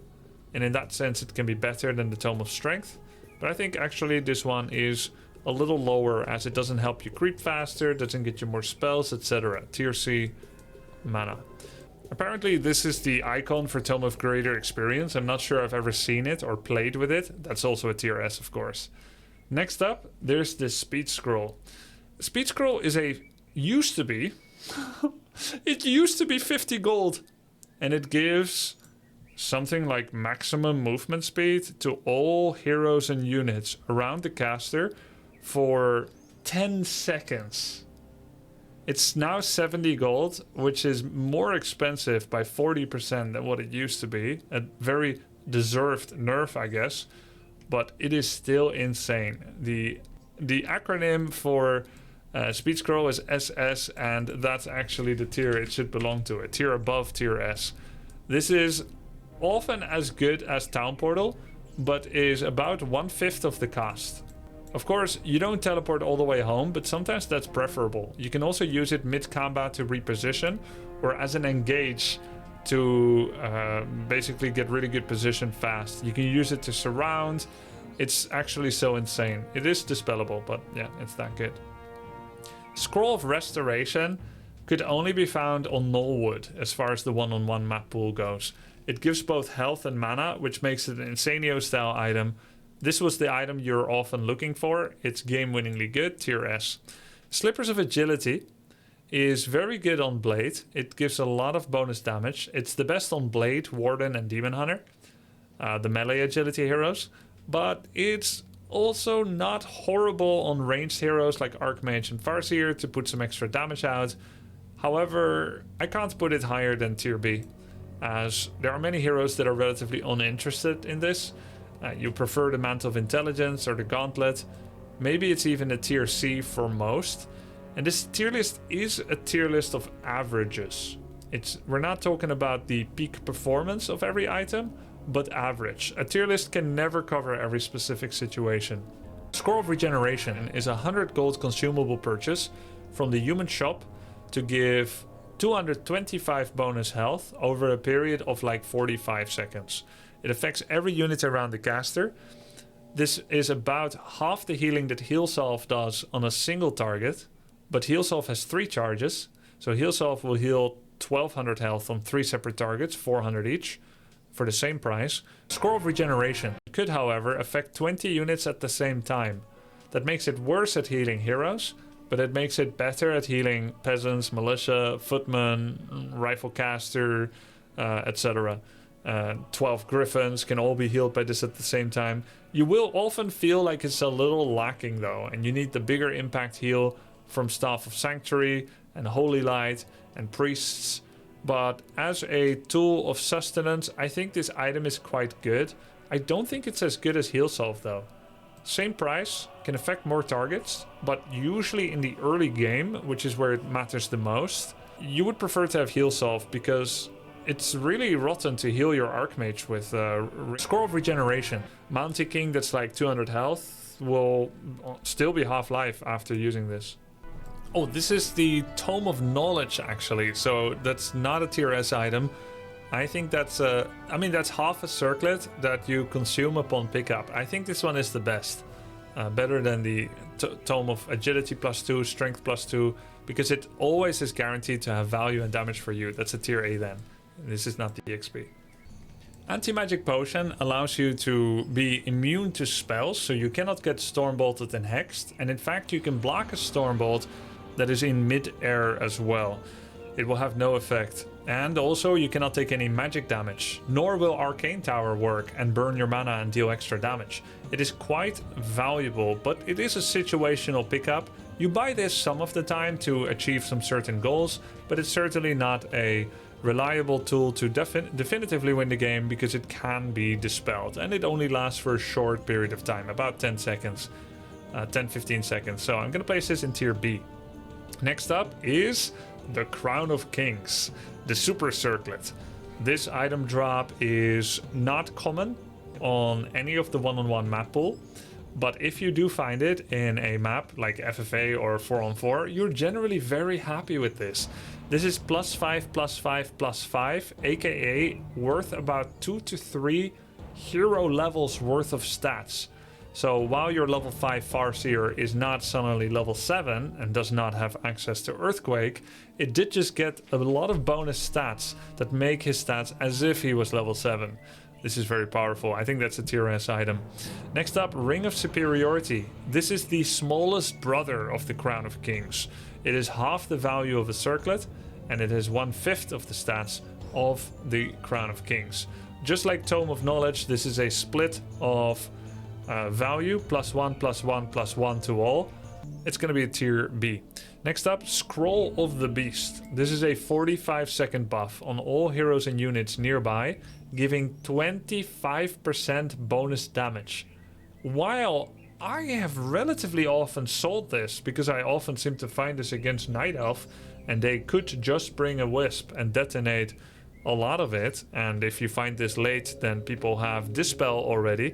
and in that sense it can be better than the Tome of Strength. But I think actually this one is a little lower as it doesn't help you creep faster, doesn't get you more spells, etc. Tier C mana. Apparently this is the icon for Tome of Greater Experience. I'm not sure I've ever seen it or played with it. That's also a tier S, of course. Next up, there's this speed scroll. Speed scroll is used to be it used to be 50 gold, and it gives something like maximum movement speed to all heroes and units around the caster for 10 seconds. It's now 70 gold, which is more expensive by 40% than what it used to be. A very deserved nerf, I guess, but it is still insane. The acronym for speed scroll is SS, and that's actually the tier it should belong to, a tier above tier S. This is often as good as Town Portal, but is about 1/5 of the cost. Of course, you don't teleport all the way home, but sometimes that's preferable. You can also use it mid-combat to reposition, or as an engage to basically get really good position fast. You can use it to surround. It's actually so insane. It is dispellable, but yeah, it's that good. Scroll of Restoration could only be found on Nullwood as far as the one-on-one map pool goes. It gives both health and mana, which makes it an Insanio style item. This was the item you're often looking for. It's game-winningly good, tier S. Slippers of Agility is very good on Blade. It gives a lot of bonus damage. It's the best on Blade, Warden, and Demon Hunter, the melee agility heroes. But it's also not horrible on ranged heroes like Archmage and Farseer to put some extra damage out. However, I can't put it higher than tier B, as there are many heroes that are relatively uninterested in this. You prefer the Mantle of Intelligence or the Gauntlet. Maybe it's even a tier C for most. And this tier list is a tier list of averages. We're not talking about the peak performance of every item, but average. A tier list can never cover every specific situation. Scroll of Regeneration is a 100 gold consumable purchase from the human shop to give 225 bonus health over a period of like 45 seconds. It affects every unit around the caster. This is about half the healing that Heal Salve does on a single target, but Heal Salve has 3 charges, so Heal Salve will heal 1200 health on 3 separate targets, 400 each, for the same price. Scroll of Regeneration could, however, affect 20 units at the same time. That makes it worse at healing heroes, but it makes it better at healing peasants, militia, footmen, rifle caster, etc. 12 griffins can all be healed by this at the same time. You will often feel like it's a little lacking though, and you need the bigger impact heal from Staff of Sanctuary and Holy Light and Priests. But as a tool of sustenance, I think this item is quite good. I don't think it's as good as Heal Salve though. Same price, can affect more targets, but usually in the early game, which is where it matters the most, you would prefer to have Heal Salve because it's really rotten to heal your Archmage with Scroll of Regeneration. Mountie King that's like 200 health will still be half-life after using this. Oh, this is the Tome of Knowledge actually, so that's not a tier S item. I think that's that's half a circlet that you consume upon pickup. I think this one is the best. Better than the Tome of Agility +2, Strength +2, because it always is guaranteed to have value and damage for you. That's a tier A then. This is not the XP. Anti-Magic Potion allows you to be immune to spells, so you cannot get Stormbolted and Hexed, and in fact you can block a Stormbolt that is in mid-air as well. It will have no effect. And also you cannot take any magic damage, nor will Arcane Tower work and burn your mana and deal extra damage. It is quite valuable, but it is a situational pickup. You buy this some of the time to achieve some certain goals, but it's certainly not a reliable tool to definitively win the game because it can be dispelled, and it only lasts for a short period of time, about 10 seconds, 10-15 seconds. So I'm gonna place this in tier B. Next up is the Crown of Kings, the Super Circlet. This item drop is not common on any of the one-on-one map pool, but if you do find it in a map like FFA or 4-on-4, you're generally very happy with this. This is +5/+5/+5, aka worth about 2 to 3 hero levels worth of stats. So while your level 5 Farseer is not suddenly level 7 and does not have access to Earthquake, it did just get a lot of bonus stats that make his stats as if he was level 7. This is very powerful. I think that's a tier S item. Next up, Ring of Superiority. This is the smallest brother of the Crown of Kings. It is half the value of a circlet, and it has 1/5 of the stats of the Crown of Kings. Just like Tome of Knowledge, this is a split of value, +1, +1, +1 to all. It's going to be a tier B. Next up, Scroll of the Beast. This is a 45-second buff on all heroes and units nearby, giving 25% bonus damage. While I have relatively often sold this, because I often seem to find this against Night Elf, and they could just bring a Wisp and detonate a lot of it, and if you find this late, then people have Dispel already.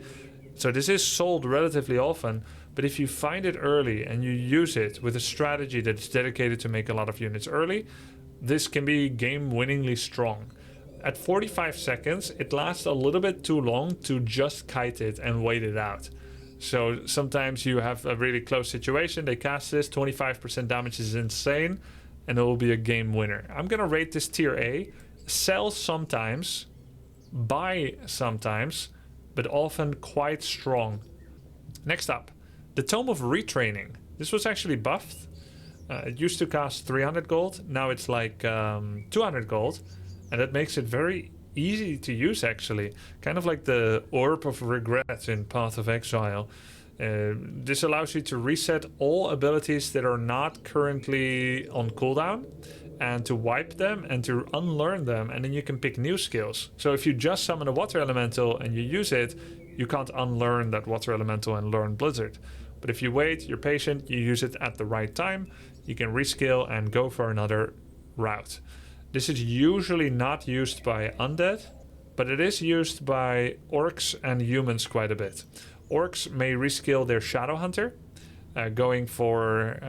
So this is sold relatively often, but if you find it early and you use it with a strategy that is dedicated to make a lot of units early, this can be game-winningly strong. At 45 seconds, it lasts a little bit too long to just kite it and wait it out. So sometimes you have a really close situation, they cast this, 25% damage is insane, and it will be a game winner. I'm gonna rate this tier A, sell sometimes, buy sometimes, but often quite strong. Next up, the Tome of Retraining. This was actually buffed. It used to cost 300 gold, now it's like 200 gold, and that makes it very easy to use actually. Kind of like the Orb of Regret in Path of Exile. This allows you to reset all abilities that are not currently on cooldown, and to wipe them and to unlearn them, and then you can pick new skills. So if you just summon a water elemental and you use it, you can't unlearn that water elemental and learn Blizzard. But if you wait, you're patient, you use it at the right time, you can reskill and go for another route. This is usually not used by undead, but it is used by orcs and humans quite a bit. Orcs may reskill their Shadow Hunter, going for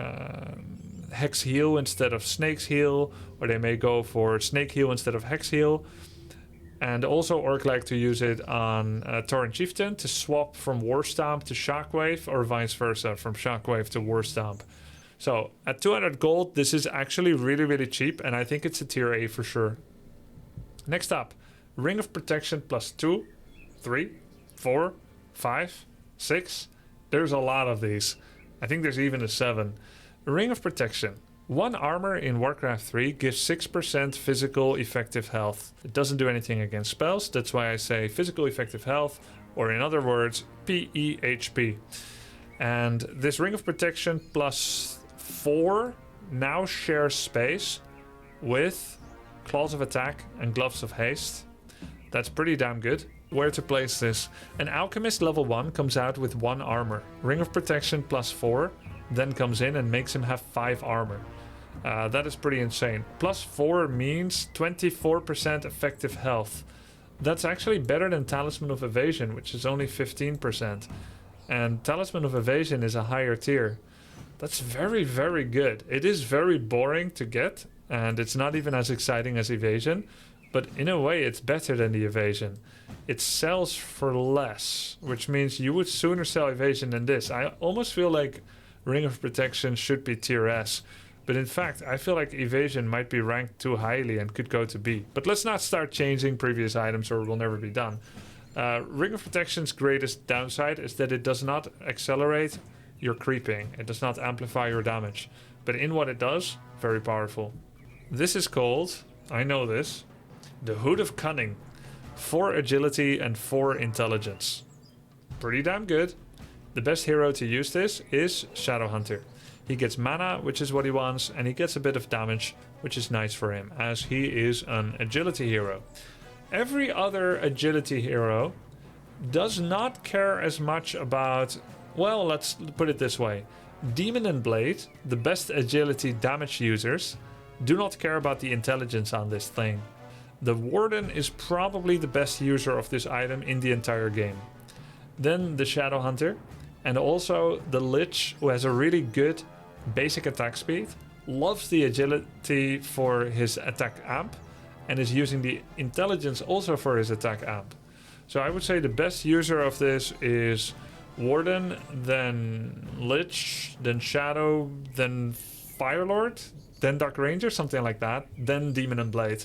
Hex Heal instead of Snake's Heal, or they may go for Snake Heal instead of Hex Heal. And also Orc like to use it on Tauren Chieftain to swap from War Stomp to Shockwave, or vice versa, from Shockwave to War Stomp. So at 200 gold, this is actually really, really cheap, and I think it's a tier A for sure. Next up, Ring of Protection +2, 3, 4, 5, 6. There's a lot of these. I think there's even a 7. Ring of Protection. 1 armor in Warcraft 3 gives 6% physical effective health. It doesn't do anything against spells, that's why I say physical effective health, or in other words, PEHP. And this Ring of Protection +4 now shares space with Claws of Attack and Gloves of Haste. That's pretty damn good. Where to place this? An Alchemist level 1 comes out with 1 armor. Ring of Protection +4 then comes in and makes him have 5 armor. That is pretty insane. +4 means 24% effective health. That's actually better than Talisman of Evasion, which is only 15%. And Talisman of Evasion is a higher tier. That's very, very good. It is very boring to get, and it's not even as exciting as Evasion, but in a way it's better than the Evasion. It sells for less, which means you would sooner sell Evasion than this. I almost feel like Ring of Protection should be tier S, but in fact I feel like Evasion might be ranked too highly and could go to B. But let's not start changing previous items or we'll never be done. Ring of Protection's greatest downside is that it does not accelerate your creeping. It does not amplify your damage. But in what it does, very powerful. This is called, I know this, the Hood of Cunning. 4 agility and 4 intelligence. Pretty damn good. The best hero to use this is Shadow Hunter. He gets mana, which is what he wants, and he gets a bit of damage, which is nice for him, as he is an agility hero. Every other agility hero does not care as much about, well, let's put it this way. Demon and Blade, the best agility damage users, do not care about the intelligence on this thing. The Warden is probably the best user of this item in the entire game. Then the Shadow Hunter, and also the Lich, who has a really good basic attack speed, loves the agility for his attack amp, and is using the intelligence also for his attack amp. So I would say the best user of this is Warden, then Lich, then Shadow, then Firelord, then Dark Ranger, something like that, then Demon and Blade.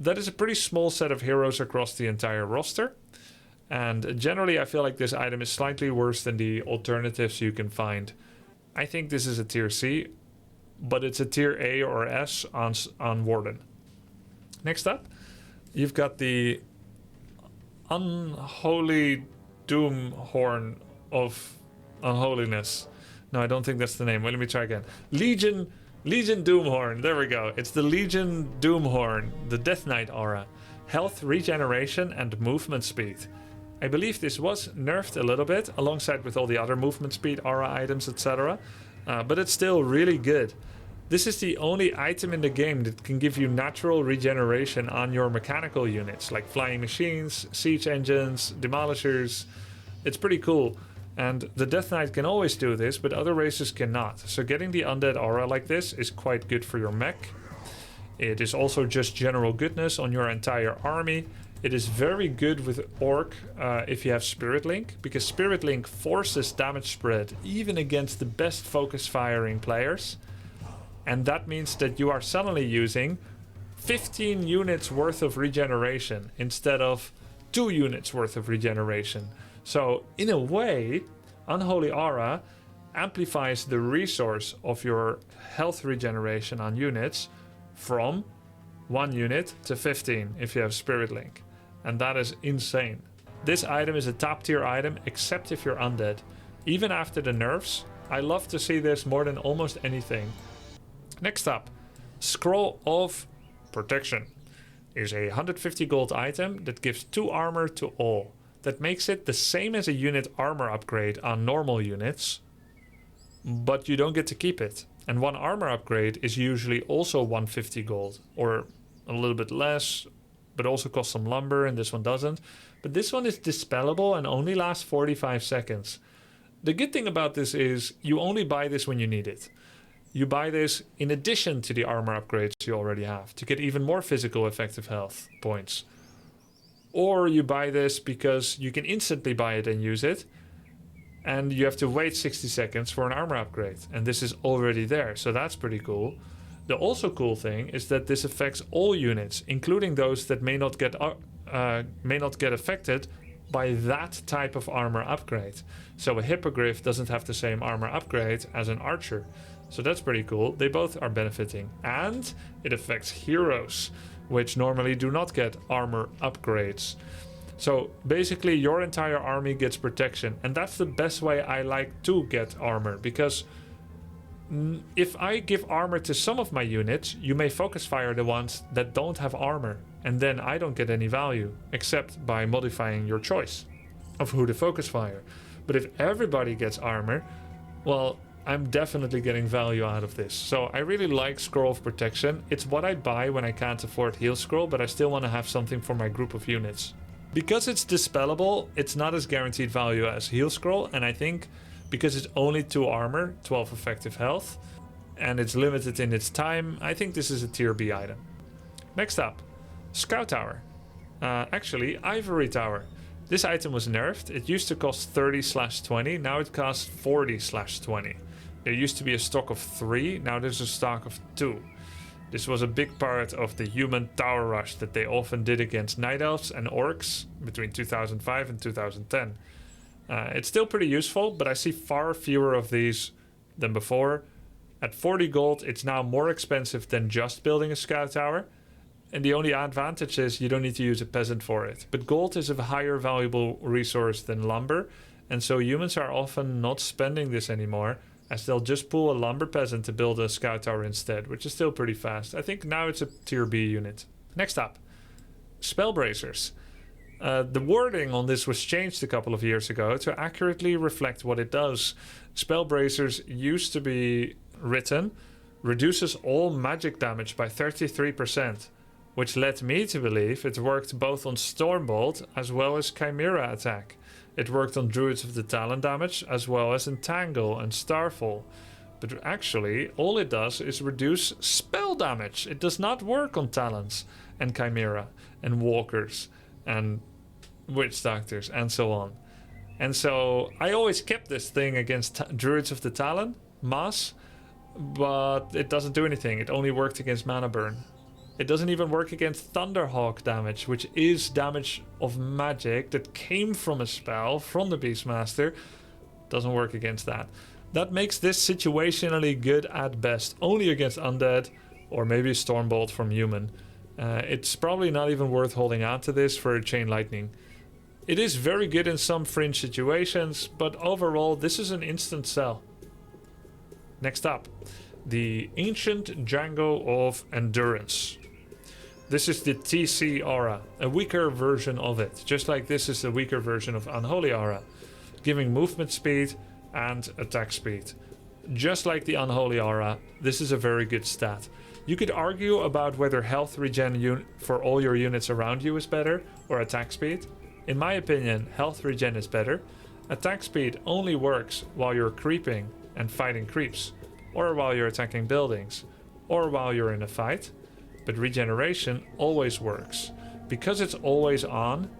that is a pretty small set of heroes across the entire roster. And generally, I feel like this item is slightly worse than the alternatives you can find. I think this is a tier C, but it's a tier A or S on Warden. Next up, you've got the Unholy Doom Horn of Unholiness. No, I don't think that's the name. Well, let me try again. Legion Doomhorn. There we go. It's the Legion Doomhorn, the Death Knight aura. Health, regeneration, and movement speed. I believe this was nerfed a little bit, alongside with all the other movement speed aura items, etc. But it's still really good. This is the only item in the game that can give you natural regeneration on your mechanical units, like flying machines, siege engines, demolishers. It's pretty cool. And the Death Knight can always do this, but other races cannot. So getting the undead aura like this is quite good for your mech. It is also just general goodness on your entire army. It is very good with Orc if you have Spirit Link, because Spirit Link forces damage spread even against the best focus firing players. And that means that you are suddenly using 15 units worth of regeneration instead of 2 units worth of regeneration. So in a way, Unholy Aura amplifies the resource of your health regeneration on units from 1 unit to 15 if you have Spirit Link. And that is insane. This item is a top tier item except if you're undead. Even after the nerfs, I love to see this more than almost anything. Next up, Scroll of Protection is a 150 gold item that gives 2 armor to all. That makes it the same as a unit armor upgrade on normal units, but you don't get to keep it. And 1 armor upgrade is usually also 150 gold, or a little bit less, but also costs some lumber, and this one doesn't. But this one is dispellable and only lasts 45 seconds. The good thing about this is you only buy this when you need it. You buy this in addition to the armor upgrades you already have to get even more physical effective health points. Or you buy this because you can instantly buy it and use it, and you have to wait 60 seconds for an armor upgrade. And this is already there, so that's pretty cool. The also cool thing is that this affects all units, including those that may not get affected by that type of armor upgrade. So a Hippogriff doesn't have the same armor upgrade as an archer. So that's pretty cool. They both are benefiting. And it affects heroes, which normally do not get armor upgrades. So basically your entire army gets protection. And that's the best way I like to get armor, because if I give armor to some of my units, you may focus fire the ones that don't have armor, and then I don't get any value, except by modifying your choice of who to focus fire. But if everybody gets armor, well, I'm definitely getting value out of this. So I really like Scroll of Protection. It's what I buy when I can't afford Heal Scroll, but I still want to have something for my group of units. Because it's dispellable, it's not as guaranteed value as Heal Scroll, and I think because it's only 2 armor, 12 effective health, and it's limited in its time, I think this is a tier B item. Next up, Scout Tower. Actually, Ivory Tower. This item was nerfed. It used to cost 30/20, now it costs 40/20. There used to be a stock of 3, now there's a stock of 2. This was a big part of the human tower rush that they often did against Night Elves and Orcs between 2005 and 2010. It's still pretty useful, but I see far fewer of these than before. At 40 gold, it's now more expensive than just building a scout tower. And the only advantage is you don't need to use a peasant for it. But gold is a higher valuable resource than lumber, and so humans are often not spending this anymore, as they'll just pull a lumber peasant to build a scout tower instead, which is still pretty fast. I think now it's a tier B unit. Next up, Spell Bracers. The wording on this was changed a couple of years ago to accurately reflect what it does. Spell Bracers used to be written, reduces all magic damage by 33%, which led me to believe it worked both on Stormbolt as well as Chimera attack. It worked on Druids of the Talon damage as well as Entangle and Starfall. But actually, all it does is reduce spell damage. It does not work on Talons and Chimera and Walkers and Witch Doctors and so on. And so I always kept this thing against Druids of the Talon, Mass, but it doesn't do anything. It only worked against Mana Burn. It doesn't even work against Thunderhawk damage, which is damage of magic that came from a spell from the Beastmaster. Doesn't work against that. That makes this situationally good at best, only against undead or maybe Stormbolt from human. It's probably not even worth holding on to this for a Chain Lightning. It is very good in some fringe situations, but overall this is an instant sell. Next up, the Ancient Django of Endurance. This is the TC aura, a weaker version of it, just like this is the weaker version of Unholy aura, giving movement speed and attack speed. Just like the Unholy aura, this is a very good stat. You could argue about whether health regen for all your units around you is better, or attack speed. In my opinion, health regen is better. Attack speed only works while you're creeping and fighting creeps, or while you're attacking buildings, or while you're in a fight. But regeneration always works. Because it's always on,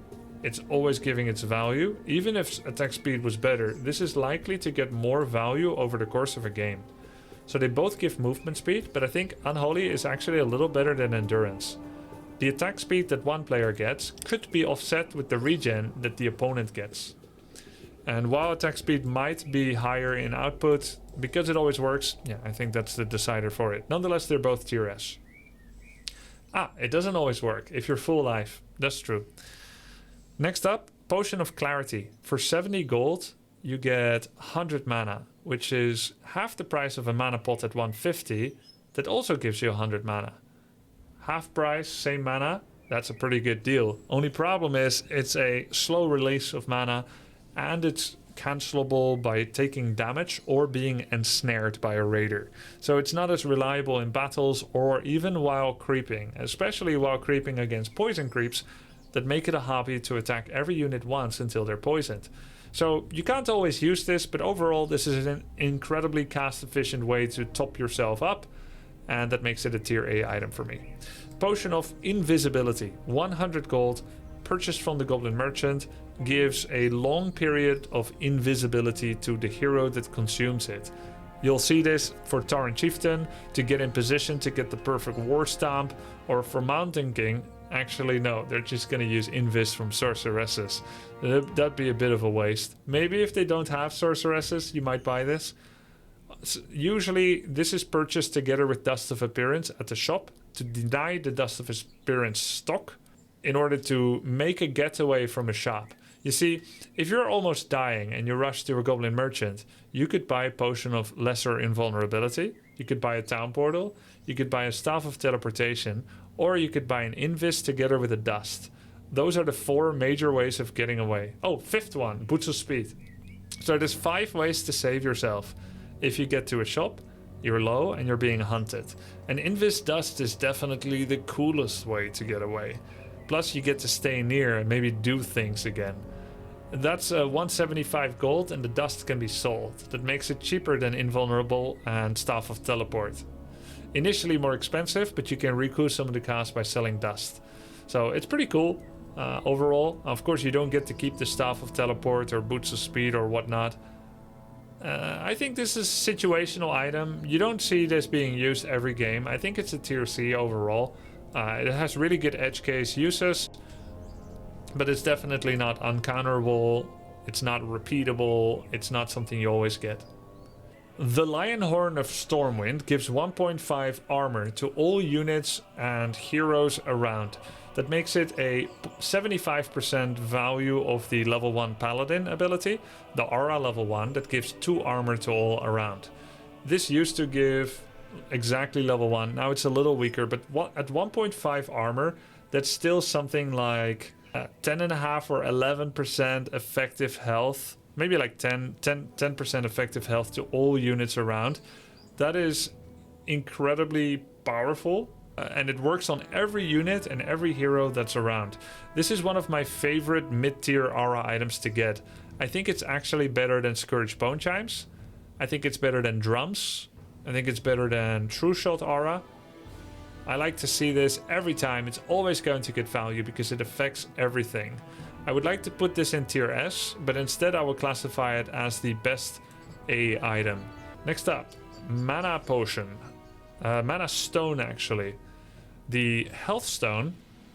it's always giving its value. Even if attack speed was better, this is likely to get more value over the course of a game. So they both give movement speed, but I think Unholy is actually a little better than Endurance. The attack speed that one player gets could be offset with the regen that the opponent gets. And while attack speed might be higher in output, because it always works, yeah, I think that's the decider for it. Nonetheless, they're both tier S. It doesn't always work if you're full life. That's true. Next up, Potion of Clarity. For 70 gold, you get 100 mana, which is half the price of a mana pot at 150. That also gives you 100 mana. Half price, same mana. That's a pretty good deal. Only problem is it's a slow release of mana, and it's cancelable by taking damage or being ensnared by a raider. So it's not as reliable in battles or even while creeping, especially while creeping against poison creeps that make it a hobby to attack every unit once until they're poisoned. So you can't always use this, but overall this is an incredibly cast efficient way to top yourself up, and that makes it a tier A item for me. Potion of Invisibility, 100 gold, purchased from the Goblin Merchant, gives a long period of invisibility to the hero that consumes it. You'll see this for Tauren Chieftain to get in position to get the perfect War Stamp, or for Mountain King. Actually no, they're just gonna use invis from sorceresses. That'd be a bit of a waste. Maybe if they don't have sorceresses, you might buy this. Usually this is purchased together with Dust of Appearance at the shop to deny the Dust of Appearance stock in order to make a getaway from a shop. You see, if you're almost dying and you rush to a Goblin Merchant, you could buy a Potion of Lesser Invulnerability, you could buy a Town Portal, you could buy a Staff of Teleportation, or you could buy an Invis together with a Dust. Those are the 4 major ways of getting away. Oh, 5th one, Boots of Speed. So there's 5 ways to save yourself. If you get to a shop, you're low and you're being hunted. And Invis Dust is definitely the coolest way to get away. Plus you get to stay near and maybe do things again. That's 175 gold and the dust can be sold. That makes it cheaper than Invulnerable and Staff of Teleport. Initially more expensive, but you can recoup some of the cost by selling dust. So it's pretty cool overall. Of course you don't get to keep the Staff of Teleport or Boots of Speed or whatnot. I think this is a situational item. You don't see this being used every game. I think it's a tier C overall. It has really good edge case uses, but it's definitely not uncounterable, it's not repeatable, it's not something you always get. The Lion Horn of Stormwind gives 1.5 armor to all units and heroes around. That makes it a 75% value of the level 1 Paladin ability, the Aura level 1, that gives 2 armor to all around. This used to give exactly level 1, now it's a little weaker, but at 1.5 armor, that's still something like 10.5 or 11% effective health, maybe like 10% effective health to all units around. That is incredibly powerful, and it works on every unit and every hero that's around. This is one of my favorite mid-tier aura items to get. I think it's actually better than Scourge Bone Chimes. I think it's better than Drums. I think it's better than True Shot aura. I like to see this every time. It's always going to get value because it affects everything. I would like to put this in tier S, but instead I will classify it as the best A item. Next up, Mana Potion. Mana Stone actually. The health stone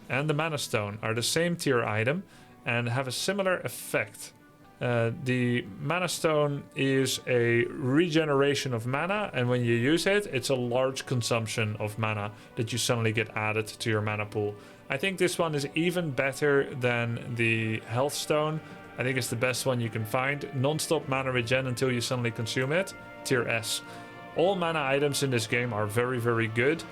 and the mana stone are the same tier item and have a similar effect. The mana stone is a regeneration of mana, and when you use it, it's a large consumption of mana that you suddenly get added to your mana pool. I think this one is even better than the health stone. I think it's the best one you can find. Non-stop mana regen until you suddenly consume it. Tier S. All mana items in this game are very, very good.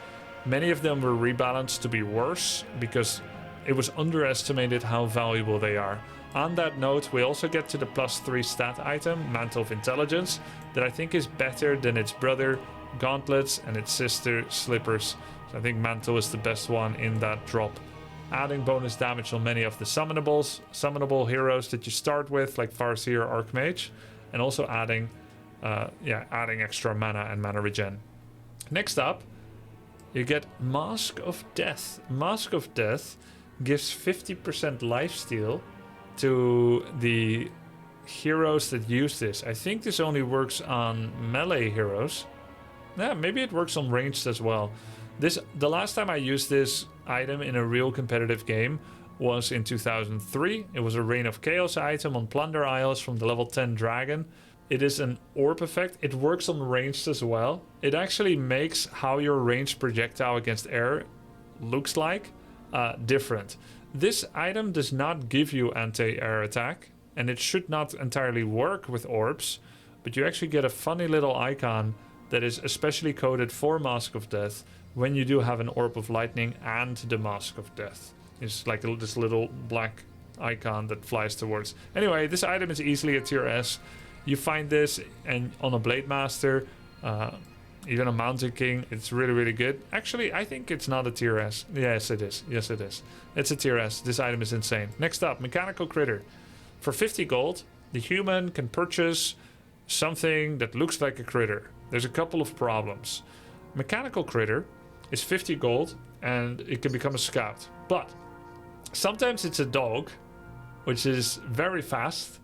Many of them were rebalanced to be worse because it was underestimated how valuable they are. On that note, we also get to the +3 stat item, Mantle of Intelligence, that I think is better than its brother, Gauntlets, and its sister, Slippers. So I think Mantle is the best one in that drop. Adding bonus damage on many of the summonable heroes that you start with, like Farseer or Archmage, and also adding extra mana and mana regen. Next up, you get Mask of Death. Mask of Death gives 50% lifesteal to the heroes that use this. I think this only works on melee heroes. Yeah, maybe it works on ranged as well. The last time I used this item in a real competitive game was in 2003. It was a Reign of Chaos item on Plunder Isles from the level 10 dragon. It is an orb effect. It works on ranged as well. It actually makes how your ranged projectile against air looks like different. This item does not give you anti-air attack, and it should not entirely work with orbs, but you actually get a funny little icon that is especially coded for Mask of Death when you do have an Orb of Lightning and the Mask of Death. It's like this little black icon that flies towards. Anyway, this item is easily a tier S. You find this and on a Blade Master, even a Mountain King. It's really, really good. Actually, I think it's not a tier S. Yes, it is. Yes, it is. It's a tier S. This item is insane. Next up, Mechanical Critter. For 50 gold, the human can purchase something that looks like a critter. There's a couple of problems. Mechanical Critter is 50 gold and it can become a scout. But sometimes it's a dog, which is very fast.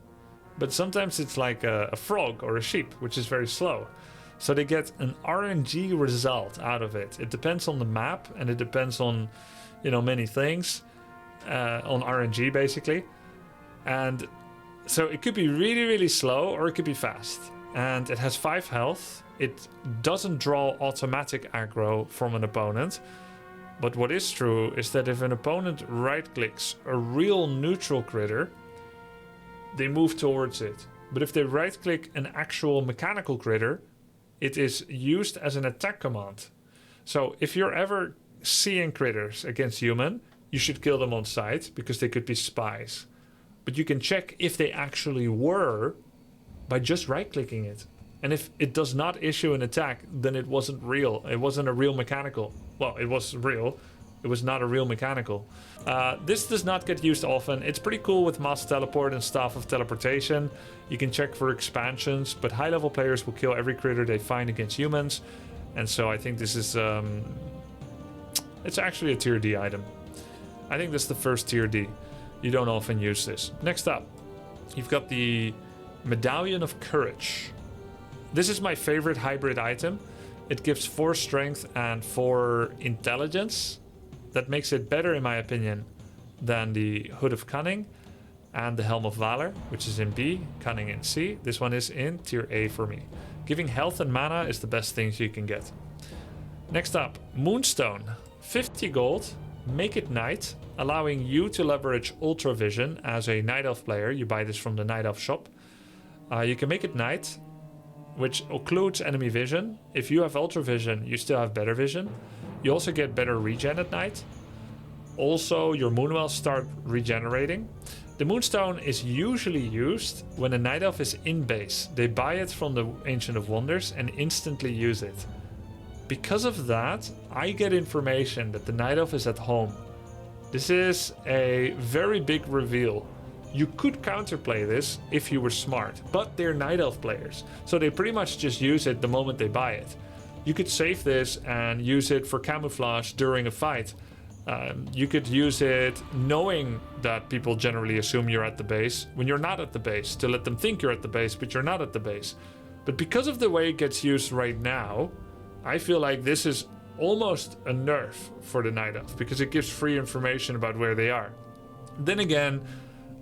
But sometimes it's like a frog or a sheep, which is very slow. So they get an RNG result out of it. It depends on the map and it depends on, many things. On RNG basically. And so it could be really, really slow or it could be fast. And it has 5 health. It doesn't draw automatic aggro from an opponent. But what is true is that if an opponent right-clicks a real neutral critter, they move towards it. But if they right-click an actual mechanical critter, it is used as an attack command. So if you're ever seeing critters against human, you should kill them on sight because they could be spies. But you can check if they actually were by just right-clicking it. And if it does not issue an attack, then it wasn't real. It wasn't a real mechanical. Well, it was real. It was not a real mechanical. This does not get used often. It's pretty cool with Mass Teleport and Staff of Teleportation. You can check for expansions, but high-level players will kill every critter they find against humans. And so I think this is... it's actually a tier D item. I think this is the first tier D. You don't often use this. Next up, you've got the Medallion of Courage. This is my favorite hybrid item. It gives 4 strength and 4 intelligence. That makes it better, in my opinion, than the Hood of Cunning and the Helm of Valor, which is in B, Cunning in C. This one is in tier A for me. Giving health and mana is the best things you can get. Next up, Moonstone. 50 gold, make it night, allowing you to leverage Ultra Vision as a Night Elf player. You buy this from the Night Elf shop. You can make it night, which occludes enemy vision. If you have Ultra Vision, you still have better vision. You also get better regen at night. Also, your Moonwells start regenerating. The Moonstone is usually used when a Night Elf is in base. They buy it from the Ancient of Wonders and instantly use it. Because of that, I get information that the Night Elf is at home. This is a very big reveal. You could counterplay this if you were smart, but they're Night Elf players, so they pretty much just use it the moment they buy it. You could save this and use it for camouflage during a fight. You could use it knowing that people generally assume you're at the base when you're not at the base, to let them think you're at the base, but you're not at the base. But because of the way it gets used right now, I feel like this is almost a nerf for the Night Elf because it gives free information about where they are. Then again,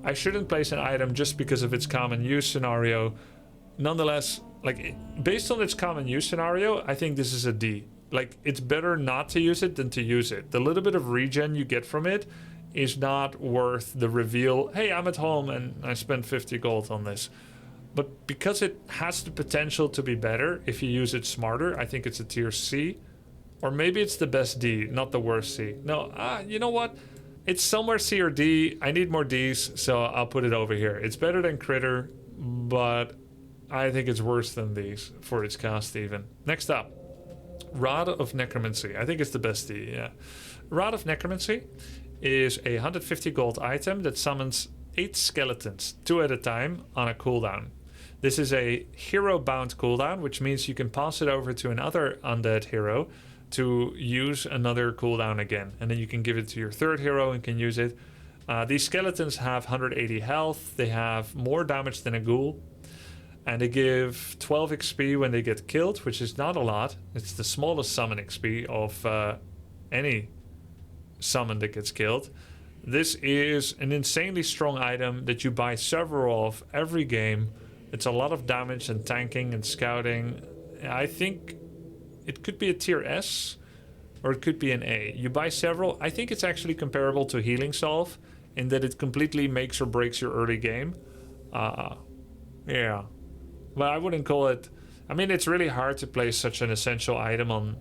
I shouldn't place an item just because of its common use scenario. Nonetheless, like, based on its common use scenario, I think this is a D. Like, it's better not to use it than to use it. The little bit of regen you get from it is not worth the reveal, hey, I'm at home and I spent 50 gold on this. But because it has the potential to be better if you use it smarter, I think it's a tier C. Or maybe it's the best D, not the worst C. No, you know what? It's somewhere C or D. I need more Ds, so I'll put it over here. It's better than Critter, but I think it's worse than these for its cost even. Next up, Rod of Necromancy. I think it's the best D, yeah. Rod of Necromancy is a 150 gold item that summons 8 skeletons, 2 at a time, on a cooldown. This is a hero-bound cooldown, which means you can pass it over to another undead hero to use another cooldown again. And then you can give it to your third hero and can use it. These skeletons have 180 health. They have more damage than a ghoul. And they give 12 XP when they get killed, which is not a lot. It's the smallest summon XP of any summon that gets killed. This is an insanely strong item that you buy several of every game. It's a lot of damage and tanking and scouting. I think it could be a tier S or it could be an A. You buy several. I think it's actually comparable to Healing Salve in that it completely makes or breaks your early game. Yeah. But I wouldn't call it... I mean, it's really hard to place such an essential item on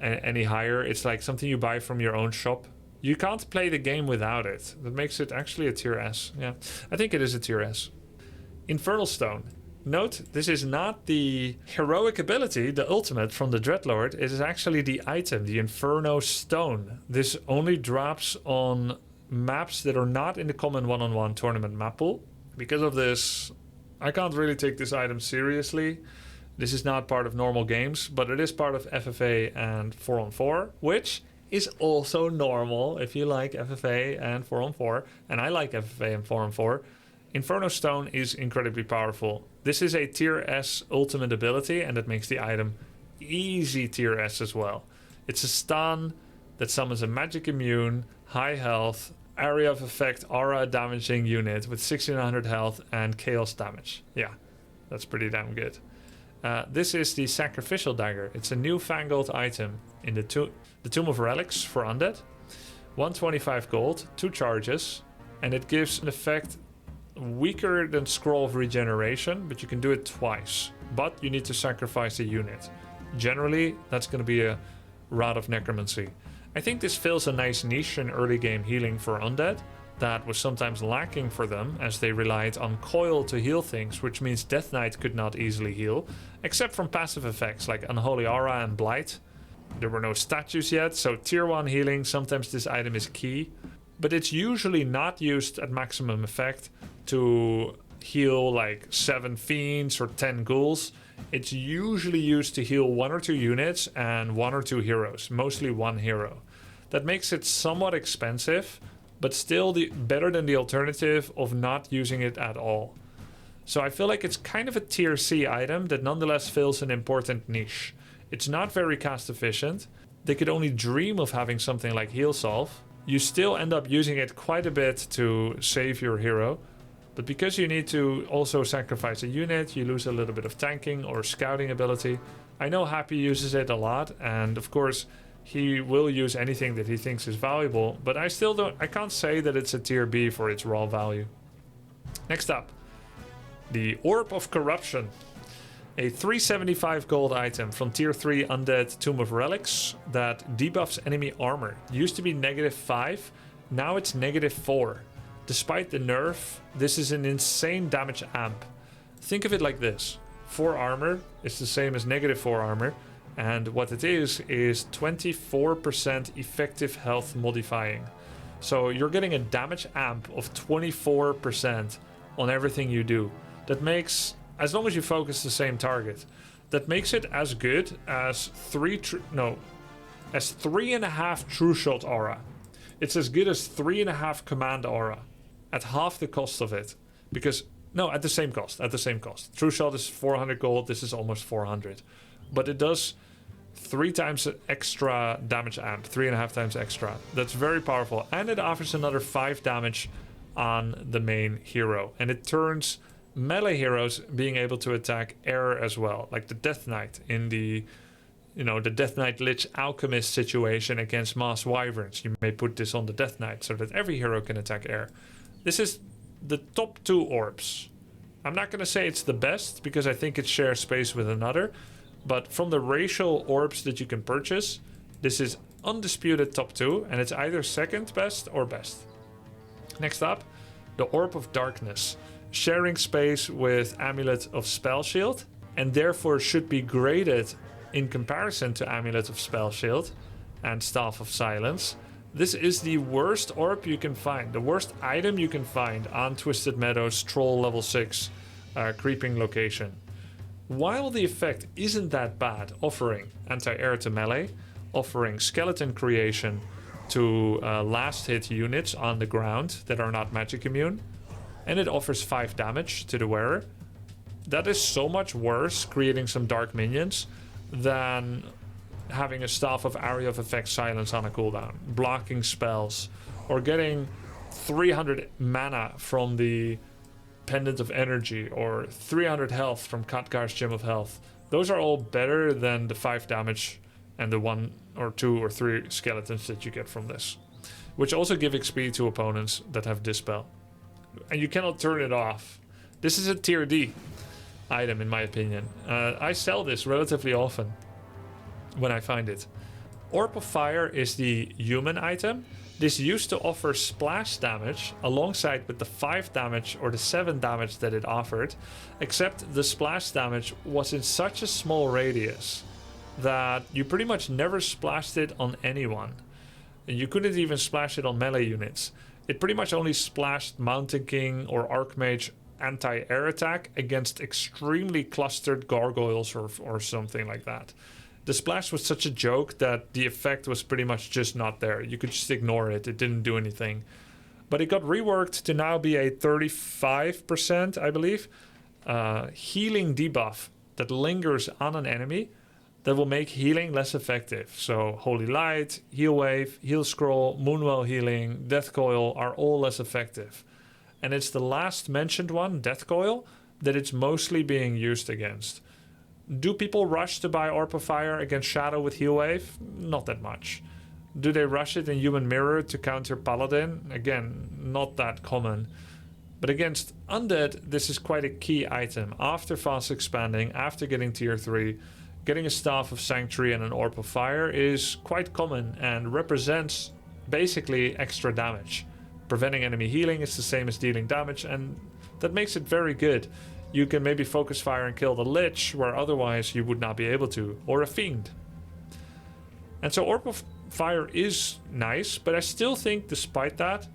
any higher. It's like something you buy from your own shop. You can't play the game without it. That makes it actually a tier S. Yeah, I think it is a tier S. Infernal Stone. Note, this is not the heroic ability, the ultimate from the Dreadlord. It is actually the item, the Inferno Stone. This only drops on maps that are not in the common 1-on-1 tournament map pool. Because of this, I can't really take this item seriously. This is not part of normal games, but it is part of FFA and 4-on-4, which is also normal if you like FFA and 4-on-4. And I like FFA and 4-on-4. Inferno Stone is incredibly powerful. This is a tier S ultimate ability, and that makes the item easy tier S as well. It's a stun that summons a magic immune, high health, area of effect, aura damaging unit with 1600 health and chaos damage. Yeah, that's pretty damn good. This is the Sacrificial Dagger. It's a newfangled item in the Tomb of Relics for Undead. 125 gold, 2 charges, and it gives an effect weaker than Scroll of Regeneration, but you can do it twice. But you need to sacrifice a unit. Generally, that's going to be a Rod of Necromancy. I think this fills a nice niche in early game healing for Undead that was sometimes lacking for them as they relied on Coil to heal things, which means Death Knight could not easily heal, except from passive effects like Unholy Aura and Blight. There were no statues yet, so tier 1 healing, sometimes this item is key, but it's usually not used at maximum effect to heal like 7 fiends or 10 ghouls. It's usually used to heal 1 or 2 units and 1 or 2 heroes, mostly 1 hero. That makes it somewhat expensive, but still better than the alternative of not using it at all. So I feel like it's kind of a tier C item that nonetheless fills an important niche. It's not very cost efficient. They could only dream of having something like Heal Salve. You still end up using it quite a bit to save your hero. But because you need to also sacrifice a unit, you lose a little bit of tanking or scouting ability. I know Happy uses it a lot, and of course he will use anything that he thinks is valuable, but I can't say that it's a tier B for its raw value. Next up, the Orb of Corruption. A 375 gold item from tier 3 Undead Tomb of Relics that debuffs enemy armor. It used to be -5, now it's -4. Despite the nerf, this is an insane damage amp. Think of it like this. 4 armor is the same as -4 armor, and what it is 24% effective health modifying. So you're getting a damage amp of 24% on everything you do. That makes, as long as you focus the same target, that makes it as good as 3.5 True Shot aura. It's as good as 3.5 Command aura. At half the cost of it, because at the same cost. True Shot is 400 gold. This is almost 400, but it does 3 times extra damage amp, 3.5 times extra. That's very powerful. And it offers another 5 damage on the main hero. And it turns melee heroes being able to attack air as well, like the Death Knight in the, you know, the Death Knight Lich Alchemist situation against Moss Wyverns. You may put this on the Death Knight so that every hero can attack air. This is the top 2 orbs. I'm not going to say it's the best because I think it shares space with another, but from the racial orbs that you can purchase, this is undisputed top 2, and it's either second best or best. Next up, the Orb of Darkness, sharing space with Amulet of Spell Shield, and therefore should be graded in comparison to Amulet of Spell Shield and Staff of Silence. This is the worst orb you can find, the worst item you can find on Twisted Meadows Troll level 6 creeping location. While the effect isn't that bad, offering anti-air to melee, offering skeleton creation to last hit units on the ground that are not magic immune, and it offers 5 damage to the wearer, that is so much worse creating some dark minions than having a Staff of Area of Effect Silence on a cooldown, blocking spells, or getting 300 mana from the Pendant of Energy, or 300 health from Khadgar's Gem of Health. Those are all better than the 5 damage and the 1 or 2 or 3 skeletons that you get from this, which also give XP to opponents that have Dispel. And you cannot turn it off. This is a tier D item in my opinion. I sell this relatively often when I find it. Orb of Fire is the human item. This used to offer splash damage alongside with the 5 damage or the 7 damage that it offered, except the splash damage was in such a small radius that you pretty much never splashed it on anyone. And you couldn't even splash it on melee units. It pretty much only splashed Mountain King or Archmage anti-air attack against extremely clustered gargoyles or something like that. The splash was such a joke that the effect was pretty much just not there. You could just ignore it. It didn't do anything. But it got reworked to now be a 35%, I believe, healing debuff that lingers on an enemy that will make healing less effective. So Holy Light, Heal Wave, Heal Scroll, Moonwell Healing, Death Coil are all less effective. And it's the last mentioned one, Death Coil, that it's mostly being used against. Do people rush to buy Orb of Fire against Shadow with Heal Wave? Not that much. Do they rush it in Human Mirror to counter Paladin? Again, not that common. But against Undead, this is quite a key item. After fast expanding, after getting tier 3, getting a Staff of Sanctuary and an Orb of Fire is quite common and represents basically extra damage. Preventing enemy healing is the same as dealing damage, and that makes it very good. You can maybe focus fire and kill the Lich, where otherwise you would not be able to, or a Fiend. And so Orb of Fire is nice, but I still think despite that,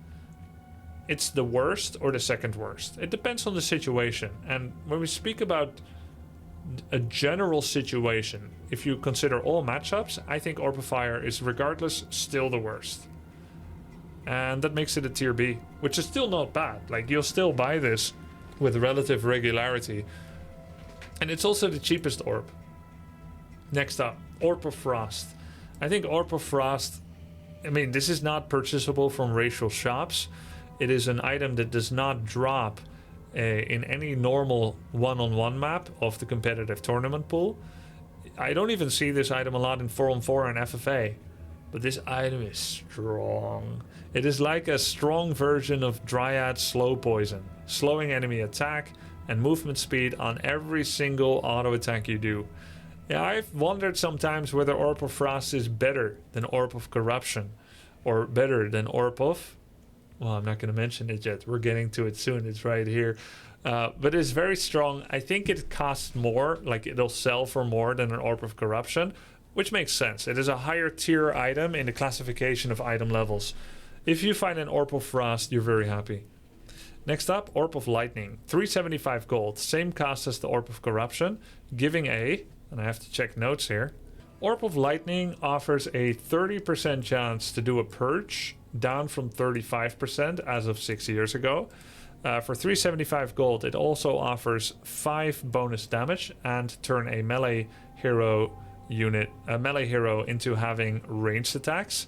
it's the worst or the second worst. It depends on the situation. And when we speak about a general situation, if you consider all matchups, I think Orb of Fire is regardless still the worst. And that makes it a tier B, which is still not bad. Like, you'll still buy this with relative regularity. And it's also the cheapest orb. Next up, Orb of Frost. I think Orb of Frost, I mean, this is not purchasable from racial shops. It is an item that does not drop in any normal one-on-one map of the competitive tournament pool. I don't even see this item a lot in 4-on-4 and FFA. But this item is strong. It is like a strong version of Dryad Slow Poison, slowing enemy attack and movement speed on every single auto attack you do. Yeah, I've wondered sometimes whether Orb of Frost is better than Orb of Corruption, or better than Orb of... Well, I'm not going to mention it yet. We're getting to it soon. It's right here. But it's very strong. I think it costs more, like it'll sell for more than an Orb of Corruption, which makes sense. It is a higher tier item in the classification of item levels. If you find an Orb of Frost, you're very happy. Next up, Orb of Lightning. 375 gold. Same cost as the Orb of Corruption. Giving a, and I have to check notes here. Orb of Lightning offers a 30% chance to do a purge, down from 35% as of 6 years ago. For 375 gold, it also offers 5 bonus damage and turn a melee hero unit, a melee hero, into having ranged attacks.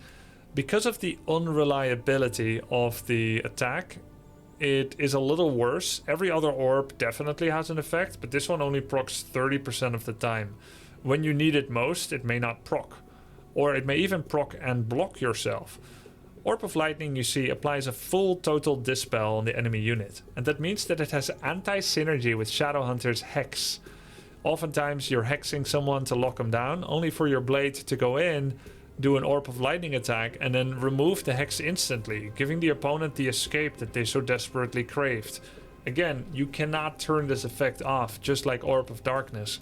Because of the unreliability of the attack, it is a little worse. Every other orb definitely has an effect, but this one only procs 30% of the time. When you need it most, it may not proc, or it may even proc and block yourself. Orb of Lightning, you see, applies a full total dispel on the enemy unit, and that means that it has anti-synergy with Shadowhunter's Hex. Oftentimes you're hexing someone to lock them down, only for your blade to go in, do an Orb of Lightning attack, and then remove the hex instantly, giving the opponent the escape that they so desperately craved. Again, you cannot turn this effect off, just like Orb of Darkness.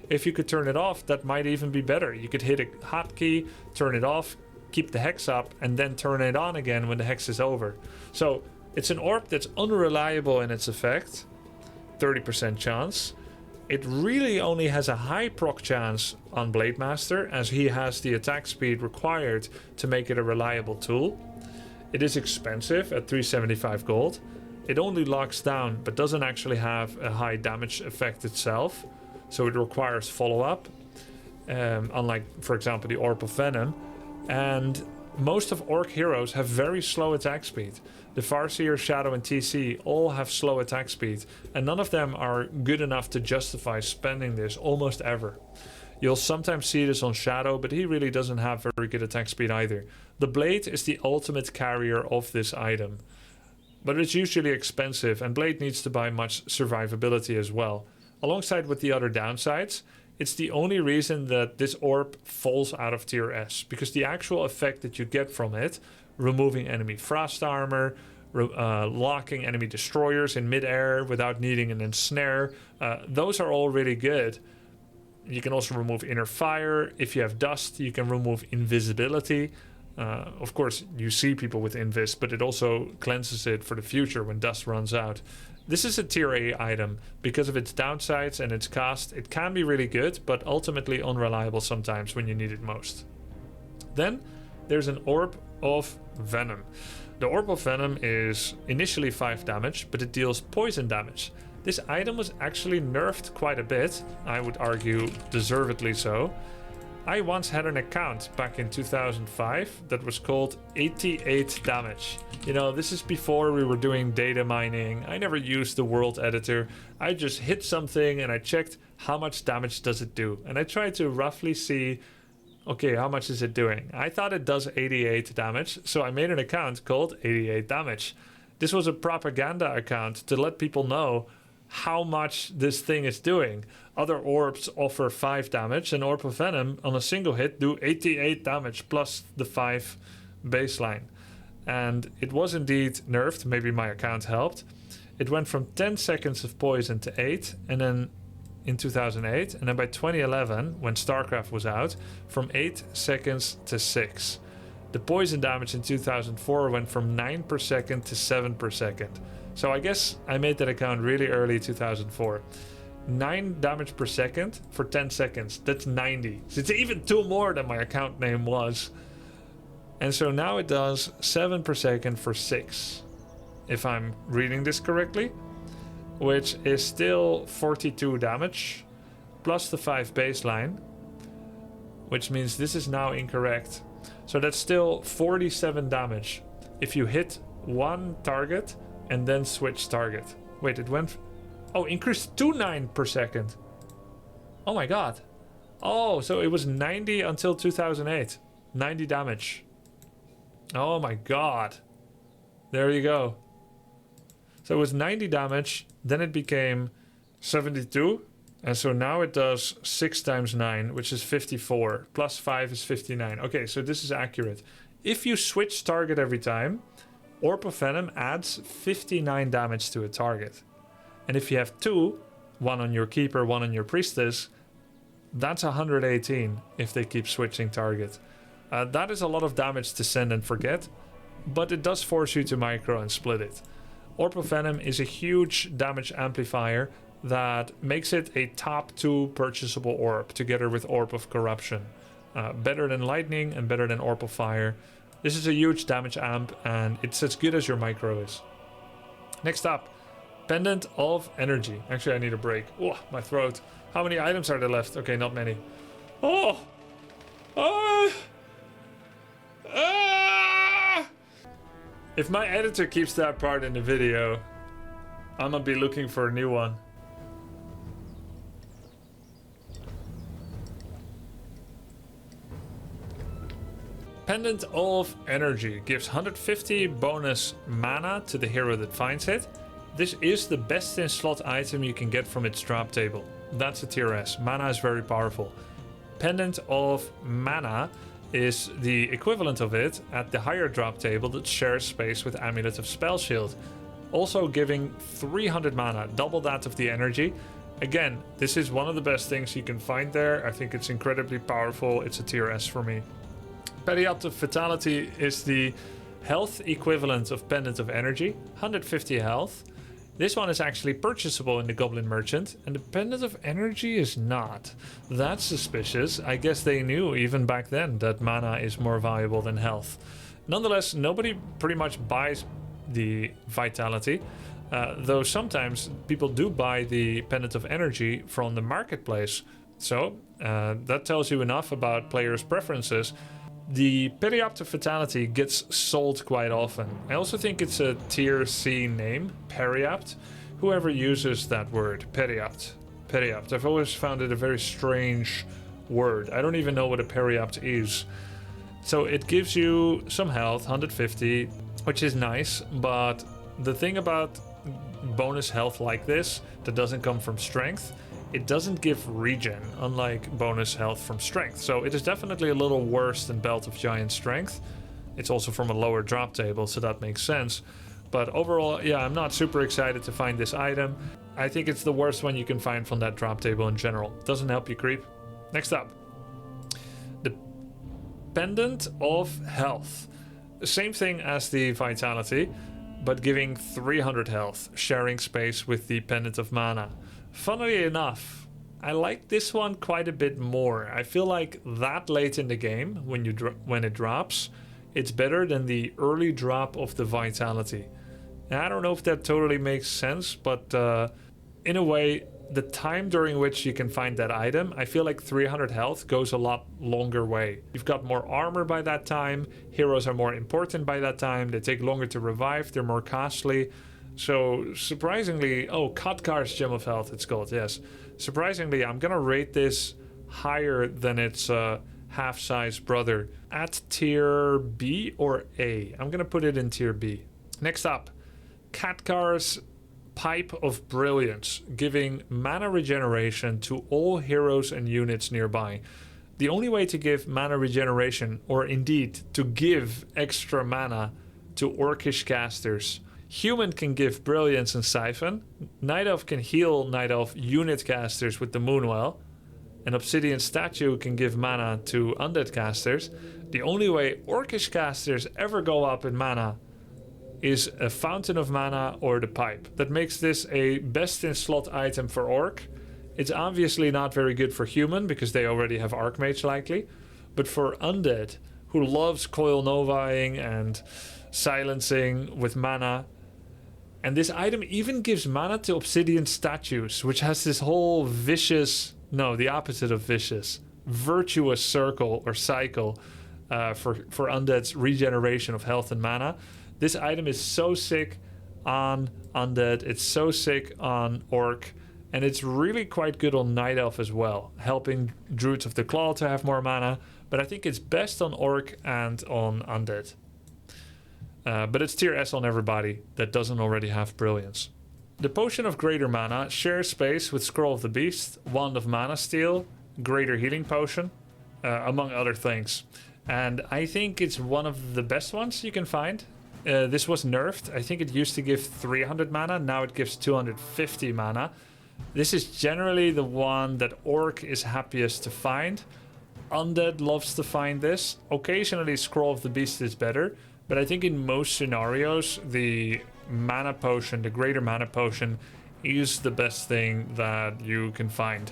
If you could turn it off, that might even be better. You could hit a hotkey, turn it off, keep the hex up, and then turn it on again when the hex is over. So it's an orb that's unreliable in its effect, 30% chance. It really only has a high proc chance on Blade Master, as he has the attack speed required to make it a reliable tool. It is expensive at 375 gold. It only locks down, but doesn't actually have a high damage effect itself, so it requires follow-up, unlike, for example, the Orb of Venom. And most of Orc heroes have very slow attack speed. The Farseer, Shadow, and TC all have slow attack speed, and none of them are good enough to justify spending this almost ever. You'll sometimes see this on Shadow, but he really doesn't have very good attack speed either. The Blade is the ultimate carrier of this item, but it's usually expensive, and Blade needs to buy much survivability as well. Alongside with the other downsides, it's the only reason that this orb falls out of tier S, because the actual effect that you get from it, removing enemy frost armor, locking enemy destroyers in midair without needing an ensnare, those are all really good. You can also remove inner fire. If you have dust, you can remove invisibility. Of course, you see people with invis, but it also cleanses it for the future when dust runs out. This is a tier A item. Because of its downsides and its cost, it can be really good, but ultimately unreliable sometimes when you need it most. Then there's an Orb of Venom. The Orb of Venom is initially 5 damage, but it deals poison damage. This item was actually nerfed quite a bit, I would argue deservedly so. I once had an account back in 2005 that was called 88 damage. You know, this is before we were doing data mining. I never used the world editor. I just hit something and I checked how much damage does it do. And I tried to roughly see, okay, how much is it doing? I thought it does 88 damage, so I made an account called 88 damage. This was a propaganda account to let people know how much this thing is doing. Other orbs offer 5 damage, and Orb of Venom on a single hit do 88 damage plus the 5 baseline. And it was indeed nerfed, maybe my account helped. It went from 10 seconds of poison to 8, and then in 2008, and then by 2011, when StarCraft was out, from 8 seconds to 6. The poison damage in 2004 went from 9 per second to 7 per second. So I guess I made that account really early 2004. 9 damage per second for 10 seconds. That's 90. So it's even 2 more than my account name was. And so now it does 7 per second for 6. If I'm reading this correctly. Which is still 42 damage. Plus the 5 baseline. Which means this is now incorrect. So that's still 47 damage. If you hit one target and then switch target. Wait, it went... Oh, increased to 9 per second. Oh my god. Oh, so it was 90 until 2008. 90 damage. Oh my god. There you go. So it was 90 damage, then it became 72. And so now it does 6 times 9, which is 54. Plus 5 is 59. Okay, so this is accurate. If you switch target every time, Orb of Venom adds 59 damage to a target. And if you have 2, one on your keeper, one on your priestess, that's 118 if they keep switching target. That is a lot of damage to send and forget, but it does force you to micro and split it. Orb of Venom is a huge damage amplifier that makes it a top 2 purchasable orb together with Orb of Corruption. Better than Lightning and better than Orb of Fire. This is a huge damage amp, and it's as good as your micro is. Next up, Pendant of Energy. Actually, I need a break. Oh, my throat. How many items are there left? Okay, not many. Oh! If my editor keeps that part in the video, I'm gonna be looking for a new one. Pendant of Energy gives 150 bonus mana to the hero that finds it. This is the best in slot item you can get from its drop table. That's a tier S. Mana is very powerful. Pendant of Mana is the equivalent of it at the higher drop table that shares space with Amulet of Spell Shield. Also giving 300 mana, double that of the energy. Again, this is one of the best things you can find there. I think it's incredibly powerful. It's a tier S for me. Periapt of Vitality is the health equivalent of Pendant of Energy, 150 health. This one is actually purchasable in the Goblin Merchant, and the Pendant of Energy is not. That's suspicious. I guess they knew even back then that mana is more valuable than health. Nonetheless, nobody pretty much buys the Vitality, though sometimes people do buy the Pendant of Energy from the marketplace. So that tells you enough about players' preferences. The Periapt of Vitality gets sold quite often. I also think it's a tier C name, Periapt. Whoever uses that word, Periapt. Periapt. I've always found it a very strange word. I don't even know what a Periapt is. So it gives you some health, 150, which is nice, but the thing about bonus health like this that doesn't come from strength, it doesn't give regen, unlike bonus health from strength. So it is definitely a little worse than Belt of Giant Strength. It's also from a lower drop table, so that makes sense. But overall, yeah, I'm not super excited to find this item. I think it's the worst one you can find from that drop table in general. Doesn't help you creep. Next up. The Pendant of Health. The same thing as the Vitality, but giving 300 health, sharing space with the Pendant of Mana. Funnily enough, I like this one quite a bit more. I feel like that late in the game, when it drops, it's better than the early drop of the Vitality. And I don't know if that totally makes sense, but in a way, the time during which you can find that item, I feel like 300 health goes a lot longer way. You've got more armor by that time, heroes are more important by that time, they take longer to revive, they're more costly. So surprisingly, Khadgar's Gem of Health it's called, yes. Surprisingly, I'm gonna rate this higher than its half-size brother. At tier B or A? I'm gonna put it in tier B. Next up, Khadgar's Pipe of Brilliance, giving mana regeneration to all heroes and units nearby. The only way to give mana regeneration, or indeed to give extra mana to Orcish casters. Human can give Brilliance and Siphon. Night Elf can heal Night Elf unit casters with the Moonwell. An Obsidian Statue can give mana to Undead casters. The only way Orcish casters ever go up in mana is a Fountain of Mana or the Pipe. That makes this a best in slot item for Orc. It's obviously not very good for Human because they already have Archmage likely. But for Undead, who loves Coil Novaing and silencing with mana, and this item even gives mana to Obsidian Statues, which has this whole vicious, no, the opposite of vicious, virtuous circle or cycle for Undead's regeneration of health and mana. This item is so sick on Undead, it's so sick on Orc, and it's really quite good on Night Elf as well, helping Druids of the Claw to have more mana, but I think it's best on Orc and on Undead. But it's tier S on everybody that doesn't already have Brilliance. The Potion of Greater Mana shares space with Scroll of the Beast, Wand of Mana Steal, Greater Healing Potion, among other things. And I think it's one of the best ones you can find. This was nerfed. I think it used to give 300 mana, now it gives 250 mana. This is generally the one that Orc is happiest to find. Undead loves to find this. Occasionally Scroll of the Beast is better. But I think in most scenarios, the mana potion, the greater mana potion, is the best thing that you can find.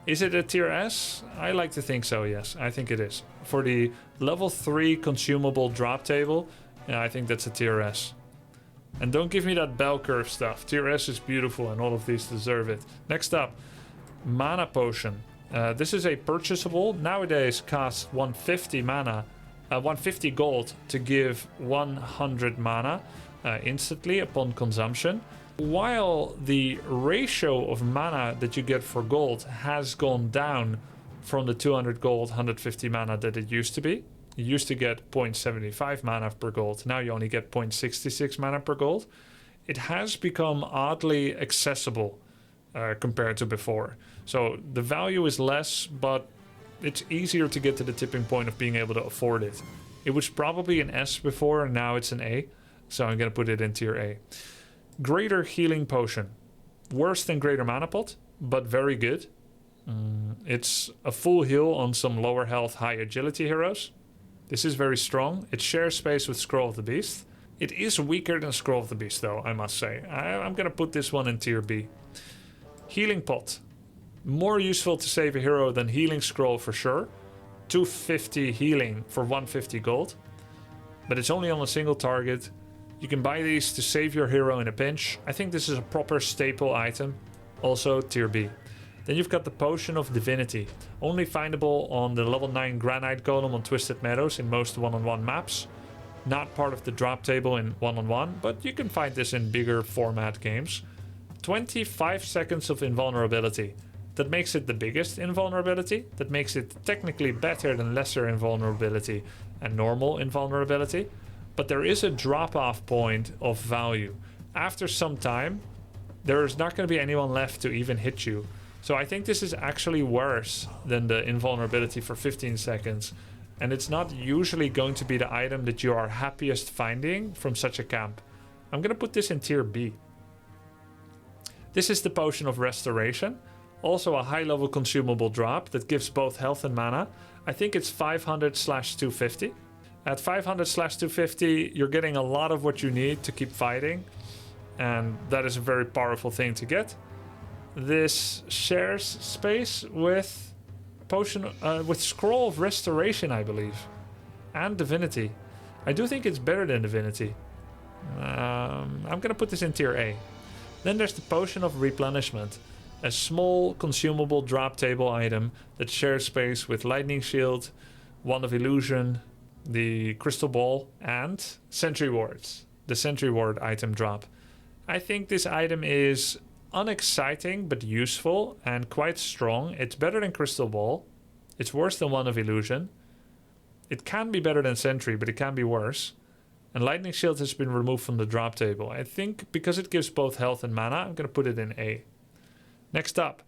Is it a tier S? I like to think so, yes. I think it is. For the level 3 consumable drop table, yeah, I think that's a tier S. And don't give me that bell curve stuff. Tier S is beautiful and all of these deserve it. Next up, mana potion. This is a purchasable. Nowadays costs 150 mana, 150 gold to give 100 mana instantly upon consumption. While the ratio of mana that you get for gold has gone down from the 200 gold, 150 mana that it used to be. You used to get 0.75 mana per gold. Now you only get 0.66 mana per gold. It has become oddly accessible compared to before. So the value is less, but it's easier to get to the tipping point of being able to afford it. It was probably an S before, and now it's an A. So I'm going to put it in tier A. Greater Healing Potion. Worse than Greater Mana Pot, but very good. It's a full heal on some lower health, high agility heroes. This is very strong. It shares space with Scroll of the Beast. It is weaker than Scroll of the Beast, though, I must say. I'm going to put this one in tier B. Healing Pot. More useful to save a hero than Healing Scroll for sure. 250 healing for 150 gold. But it's only on a single target. You can buy these to save your hero in a pinch. I think this is a proper staple item. Also tier B. Then you've got the Potion of Divinity. Only findable on the level 9 Granite Golem on Twisted Meadows in most one-on-one maps. Not part of the drop table in one-on-one, but you can find this in bigger format games. 25 seconds of invulnerability. That makes it the biggest invulnerability. That makes it technically better than lesser invulnerability and normal invulnerability. But there is a drop-off point of value. After some time, there's not going to be anyone left to even hit you. So I think this is actually worse than the invulnerability for 15 seconds. And it's not usually going to be the item that you are happiest finding from such a camp. I'm going to put this in tier B. This is the Potion of Restoration. Also a high level consumable drop that gives both health and mana. I think it's 500/250. At 500/250, you're getting a lot of what you need to keep fighting. And that is a very powerful thing to get. This shares space with with Scroll of Restoration, I believe, and Divinity. I do think it's better than Divinity. I'm gonna put this in tier A. Then there's the Potion of Replenishment, a small consumable drop table item that shares space with Lightning Shield, Wand of Illusion, the Crystal Ball, and Sentry Wards, the Sentry Ward item drop. I think this item is unexciting but useful and quite strong. It's better than Crystal Ball. It's worse than Wand of Illusion. It can be better than Sentry, but it can be worse. And Lightning Shield has been removed from the drop table. I think because it gives both health and mana, I'm going to put it in A. Next up,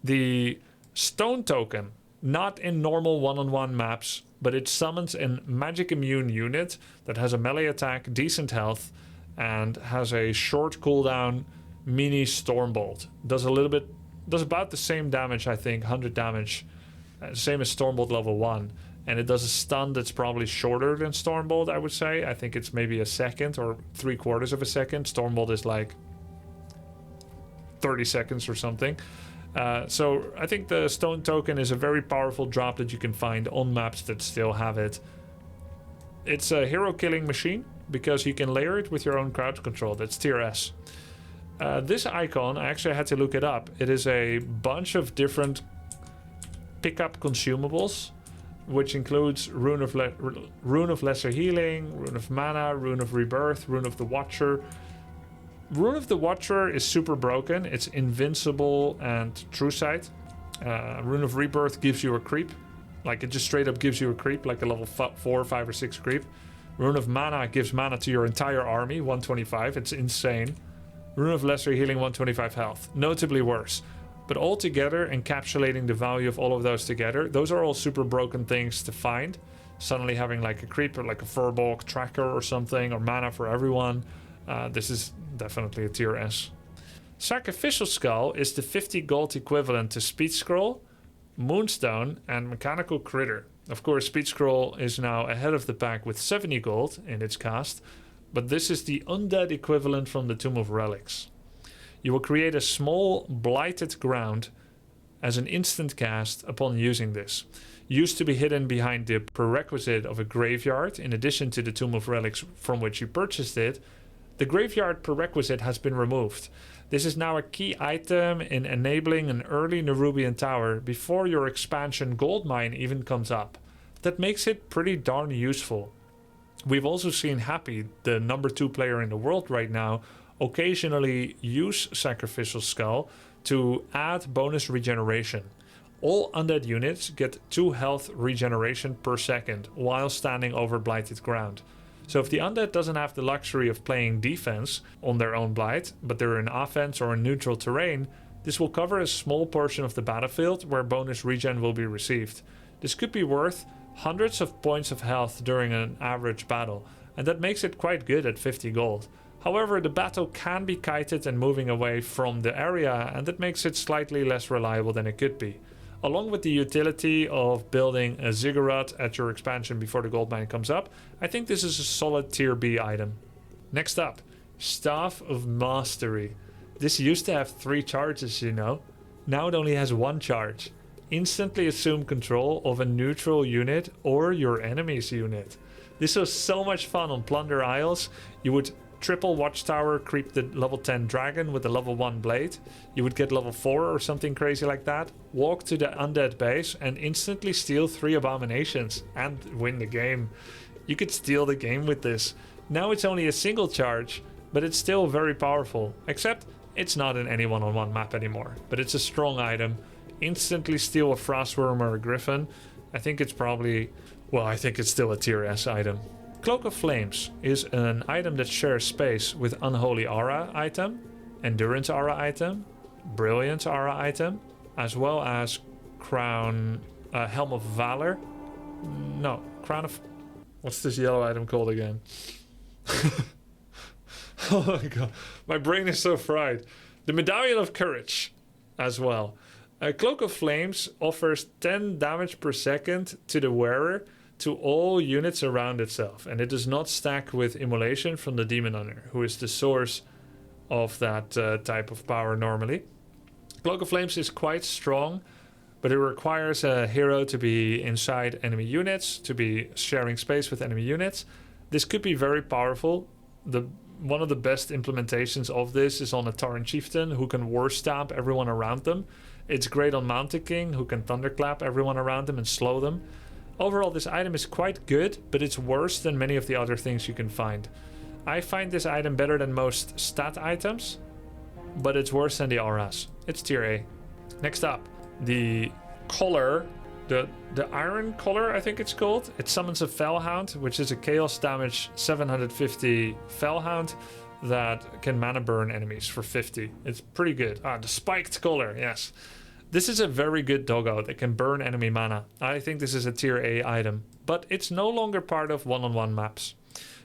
the Stone Token. Not in normal one-on-one maps, but it summons a magic immune unit that has a melee attack, decent health, and has a short cooldown mini Stormbolt. Does about the same damage, I think, 100 damage. Same as Stormbolt level 1. And it does a stun that's probably shorter than Stormbolt, I would say. I think it's maybe a second or 3/4 of a second. Stormbolt is like 30 seconds or something. So I think the Stone Token is a very powerful drop that you can find on maps that still have it. It's a hero killing machine because you can layer it with your own crowd control. That's tier S. This icon, I actually had to look it up. It is a bunch of different pickup consumables, which includes Rune of Lesser Healing, Rune of Mana, Rune of Rebirth, Rune of the Watcher. Rune of the Watcher is super broken. It's invincible and true sight. Rune of Rebirth gives you a creep. Like, it just straight up gives you a creep, like a level 4, 5, or 6 creep. Rune of Mana gives mana to your entire army, 125. It's insane. Rune of Lesser Healing, 125 health. Notably worse. But altogether, encapsulating the value of all of those together, those are all super broken things to find. Suddenly having like a creep or like a Furbolg tracker or something, or mana for everyone. This is definitely a tier S. Sacrificial Skull is the 50 gold equivalent to Speed Scroll, Moonstone, and Mechanical Critter. Of course, Speed Scroll is now ahead of the pack with 70 gold in its cast, but this is the undead equivalent from the Tomb of Relics. You will create a small blighted ground as an instant cast upon using this. Used to be hidden behind the prerequisite of a graveyard in addition to the Tomb of Relics from which you purchased it. The graveyard prerequisite has been removed. This is now a key item in enabling an early Nerubian tower before your expansion gold mine even comes up. That makes it pretty darn useful. We've also seen Happy, the number 2 player in the world right now, occasionally use Sacrificial Skull to add bonus regeneration. All undead units get 2 health regeneration per second while standing over blighted ground. So if the undead doesn't have the luxury of playing defense on their own blight, but they're in offense or in neutral terrain, this will cover a small portion of the battlefield where bonus regen will be received. This could be worth hundreds of points of health during an average battle, and that makes it quite good at 50 gold. However, the battle can be kited and moving away from the area, and that makes it slightly less reliable than it could be. Along with the utility of building a ziggurat at your expansion before the gold mine comes up, I think this is a solid tier B item. Next up, Staff of Mastery. This used to have 3 charges, you know. Now it only has 1 charge. Instantly assume control of a neutral unit or your enemy's unit. This was so much fun on Plunder Isles. You would triple Watchtower creep the level 10 dragon with a level 1 blade. You would get level 4 or something crazy like that. Walk to the undead base and instantly steal 3 abominations and win the game. You could steal the game with this. Now it's only a single charge, but it's still very powerful. Except it's not in any one-on-one map anymore. But it's a strong item. Instantly steal a Frostworm or a Griffin. I think it's probably... well, I think it's still a tier S item. Cloak of Flames is an item that shares space with Unholy Aura item, Endurance Aura item, Brilliance Aura item, as well as Helm of Valor. No, Crown of... what's this yellow item called again? Oh my god, my brain is so fried. The Medallion of Courage as well. Cloak of Flames offers 10 damage per second to the wearer to all units around itself, and it does not stack with Immolation from the Demon Hunter, who is the source of that type of power normally. Cloak of Flames is quite strong, but it requires a hero to be inside enemy units, to be sharing space with enemy units. This could be very powerful. One of the best implementations of this is on a Tauren Chieftain who can War Stamp everyone around them. It's great on Mountain King, who can Thunderclap everyone around them and slow them. Overall, this item is quite good, but it's worse than many of the other things you can find. I find this item better than most stat items, but it's worse than the auras. It's tier A. Next up, the collar, the Iron Collar, I think it's called. It summons a Fellhound, which is a chaos damage 750 Fellhound that can mana burn enemies for 50. It's pretty good. The Spiked Collar, yes. This is a very good doggo that can burn enemy mana. I think this is a tier A item, but it's no longer part of one-on-one maps.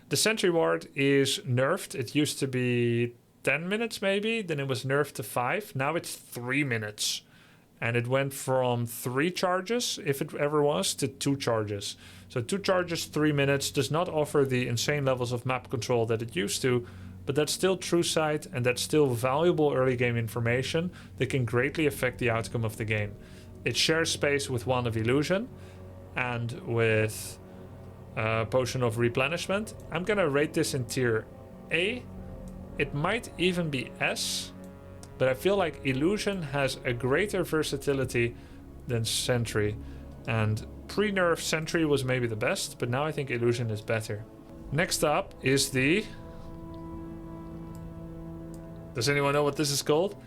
The Sentry Ward is nerfed. It used to be 10 minutes maybe, then it was nerfed to 5. Now it's 3 minutes. And it went from 3 charges, if it ever was, to 2 charges. So 2 charges, 3 minutes, does not offer the insane levels of map control that it used to, but that's still true sight, and that's still valuable early game information that can greatly affect the outcome of the game. It shares space with Wand of Illusion and with Potion of Replenishment. I'm gonna rate this in tier A. It might even be S, but I feel like Illusion has a greater versatility than Sentry. And pre-nerf Sentry was maybe the best, but now I think Illusion is better. Next up is the... does anyone know what this is called?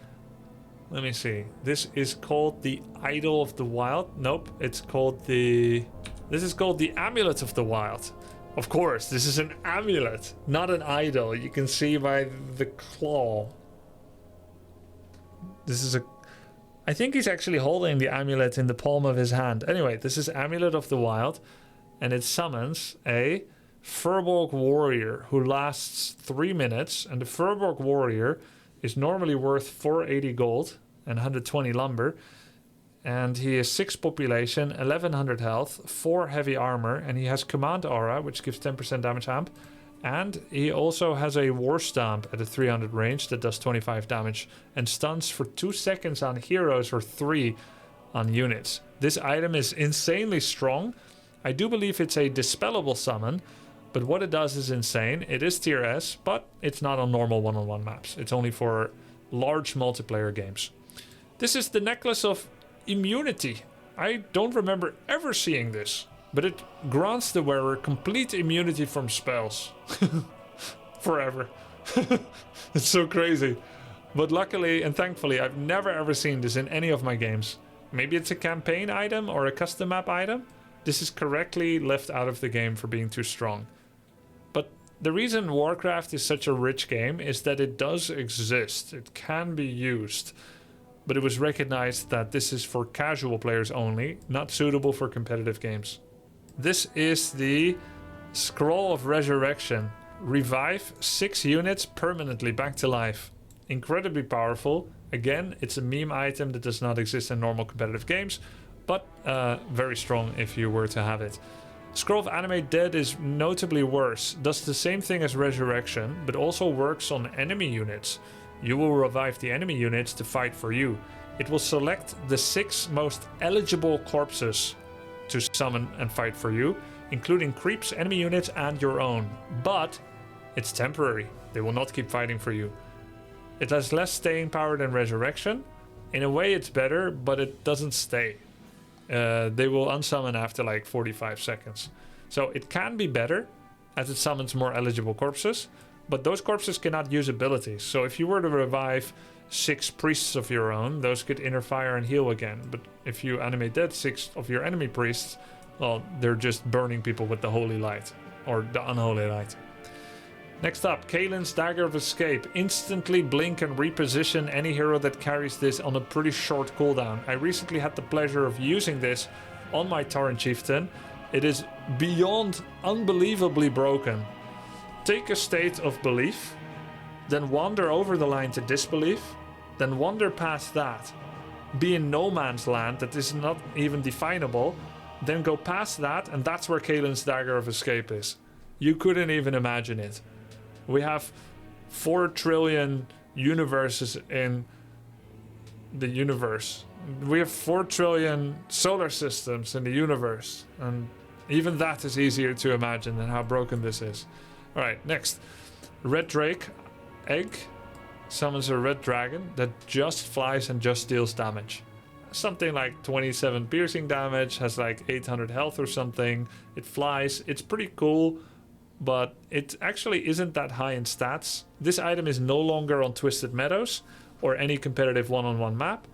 Let me see. This is called the Idol of the Wild. Nope, it's called the... this is called the Amulet of the Wild. Of course, this is an amulet, not an idol. You can see by the claw. This is a... I think he's actually holding the amulet in the palm of his hand. Anyway, this is Amulet of the Wild, and it summons a Furbolg Warrior who lasts 3 minutes, and the Furbolg Warrior is normally worth 480 gold and 120 lumber, and he is 6 population, 1100 health, 4 heavy armor, and he has Command Aura, which gives 10% damage amp, and he also has a War Stamp at a 300 range that does 25 damage and stuns for 2 seconds on heroes or 3 on units. This item is insanely strong. I do believe it's a dispellable summon, But what it does is insane. It is tier S, but it's not on normal one-on-one maps. It's only for large multiplayer games. This is the necklace of immunity. I don't remember ever seeing this, but it grants the wearer complete immunity from spells. Forever. It's so crazy. But luckily and thankfully, I've never ever seen this in any of my games. Maybe it's a campaign item or a custom map item. This is correctly left out of the game for being too strong. But the reason Warcraft is such a rich game is that it does exist. It can be used. But it was recognized that this is for casual players only, not suitable for competitive games. This is the Scroll of Resurrection. Revive 6 units permanently back to life. Incredibly powerful. Again, it's a meme item that does not exist in normal competitive games, but very strong if you were to have it. Scroll of Animate Dead is notably worse, does the same thing as Resurrection, but also works on enemy units. You will revive the enemy units to fight for you. It will select the 6 most eligible corpses to summon and fight for you, including creeps, enemy units, and your own. But it's temporary. They will not keep fighting for you. It has less staying power than Resurrection. In a way it's better, but it doesn't stay. They will unsummon after like 45 seconds. So it can be better as it summons more eligible corpses, but those corpses cannot use abilities. So if you were to revive 6 priests of your own, those could inner fire and heal again. But if you animate dead 6 of your enemy priests, well, they're just burning people with the holy light or the unholy light. Next up, Kaelin's Dagger of Escape. Instantly blink and reposition any hero that carries this on a pretty short cooldown. I recently had the pleasure of using this on my Tauren Chieftain. It is beyond unbelievably broken. Take a state of belief, then wander over the line to disbelief, then wander past that. Be in no man's land that is not even definable, then go past that, and that's where Kaelin's Dagger of Escape is. You couldn't even imagine it. We have 4 trillion universes in the universe. We have 4 trillion solar systems in the universe. And even that is easier to imagine than how broken this is. Alright, next. Red Drake Egg summons a red dragon that just flies and just deals damage. Something like 27 piercing damage, has like 800 health or something. It flies. It's pretty cool. But it actually isn't that high in stats. This item is no longer on Twisted Meadows or any competitive one-on-one map,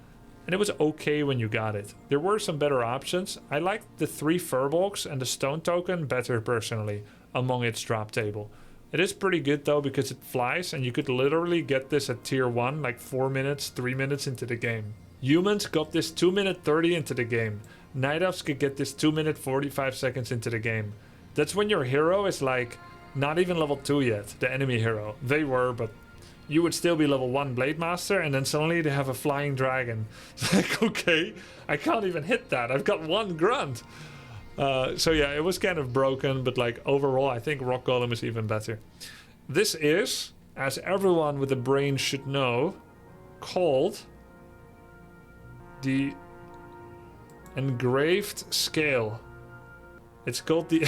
and it was okay when you got it. There were some better options. I liked the 3 Furbolgs and the Stone Token better personally among its drop table. It is pretty good though because it flies and you could literally get this at tier 1 like 4 minutes, 3 minutes into the game. Humans got this 2 minute 30 into the game. Night Elves could get this 2 minute 45 seconds into the game. That's when your hero is like not even level 2 yet, the enemy hero. They were, but you would still be level 1 Blade Master, and then suddenly they have a flying dragon. It's like, okay, I can't even hit that. I've got 1 grunt. So yeah, it was kind of broken, but like overall, I think Rock Golem is even better. This is, as everyone with a brain should know, called the Engraved Scale. It's called the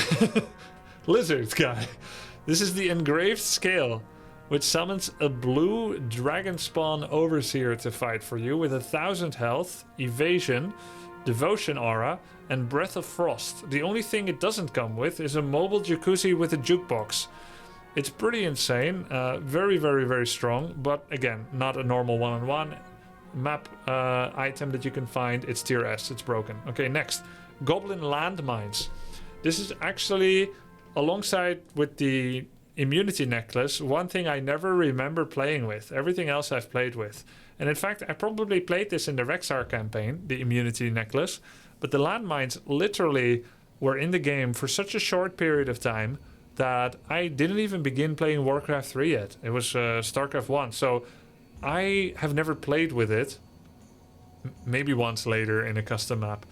Lizard guy. This is the Engraved Scale, which summons a blue dragon spawn overseer to fight for you with 1000 health, evasion, devotion aura, and breath of frost. The only thing it doesn't come with is a mobile jacuzzi with a jukebox. It's pretty insane, very, very, very strong, but again, not a normal one-on-one map item that you can find. It's tier S, it's broken. Okay, next, Goblin Landmines. This is actually, alongside with the immunity necklace, one thing I never remember playing with. Everything else I've played with. And in fact, I probably played this in the Rexar campaign, the immunity necklace, but the landmines literally were in the game for such a short period of time that I didn't even begin playing Warcraft 3 yet. It was StarCraft 1, so I have never played with it. Maybe once later in a custom map.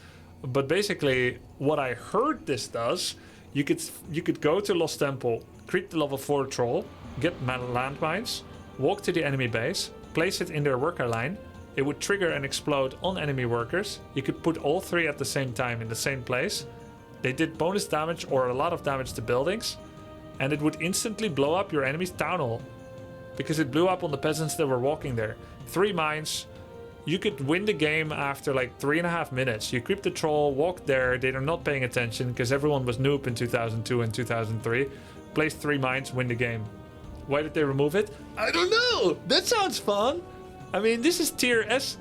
But basically, what I heard this does, you could go to Lost Temple, creep the level 4 troll, get landmines, walk to the enemy base, place it in their worker line. It would trigger and explode on enemy workers. You could put all 3 at the same time in the same place. They did bonus damage or a lot of damage to buildings. and it would instantly blow up your enemy's town hall because it blew up on the peasants that were walking there. 3 mines. You could win the game after like 3.5 minutes. You creep the troll, walk there, they are not paying attention because everyone was noob in 2002 and 2003. Place 3 mines, win the game. Why did they remove it? I don't know. That sounds fun. I mean, this is tier S.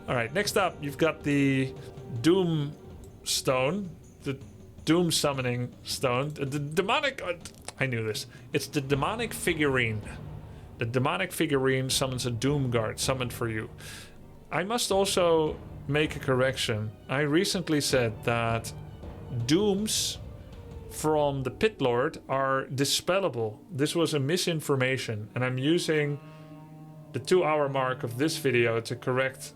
All right, next up, you've got the Doom Stone, the Doom Summoning Stone, the demonic. I knew this. It's the demonic figurine. The demonic figurine summons a Doom Guard summoned for you. I must also make a correction. I recently said that Dooms from the Pit Lord are dispellable. This was a misinformation, and I'm using the 2-hour mark of this video to correct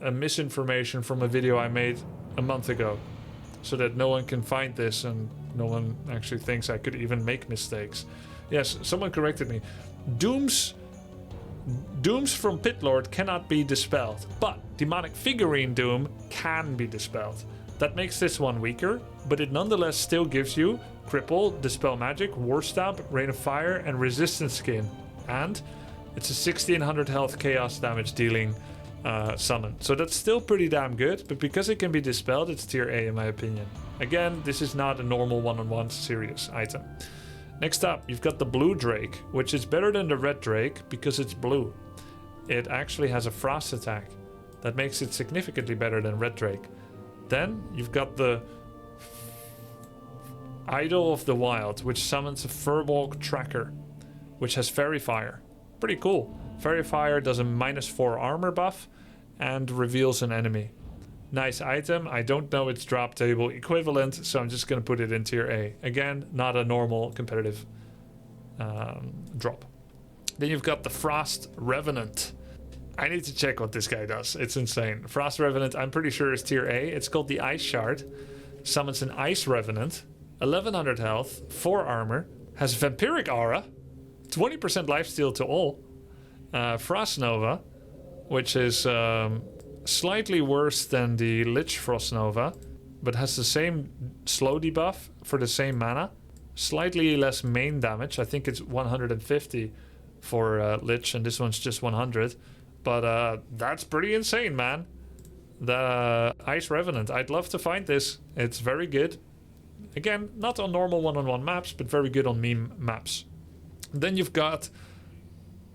a misinformation from a video I made a month ago, so that no one can find this and no one actually thinks I could even make mistakes. Yes, someone corrected me. Dooms from Pit Lord cannot be dispelled, but demonic figurine Doom can be dispelled. That makes this one weaker, but it nonetheless still gives you Cripple, Dispel Magic, War Stab, Rain of Fire, and Resistance Skin. And it's a 1600 health chaos damage dealing summon. So that's still pretty damn good, but because it can be dispelled, it's tier A in my opinion. Again, this is not a normal one-on-one serious item. Next up, you've got the Blue Drake, which is better than the Red Drake because it's blue. It actually has a frost attack. That makes it significantly better than Red Drake. Then you've got the Idol of the Wild, which summons a Furbolg Tracker, which has Fairy Fire. Pretty cool. Fairy Fire does a -4 armor buff and reveals an enemy. Nice item. I don't know its drop table equivalent, so I'm just going to put it in tier A. Again, not a normal competitive drop. Then you've got the Frost Revenant. I need to check what this guy does. It's insane. Frost Revenant, I'm pretty sure is tier A. It's called the Ice Shard. Summons an Ice Revenant. 1100 health, 4 armor. Has Vampiric Aura. 20% lifesteal to all. Frost Nova, which is slightly worse than the Lich Frost Nova, but has the same slow debuff for the same mana. Slightly less main damage. I think it's 150 for Lich, and this one's just 100. But that's pretty insane, man. The Ice Revenant. I'd love to find this. It's very good. Again, not on normal one-on-one maps, but very good on meme maps. Then you've got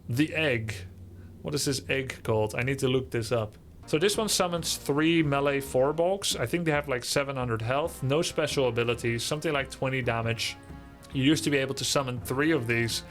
the Egg. What is this egg called? I need to look this up. So this one summons 3 melee Furbolgs. I think they have like 700 health. No special abilities. Something like 20 damage. You used to be able to summon 3 of these.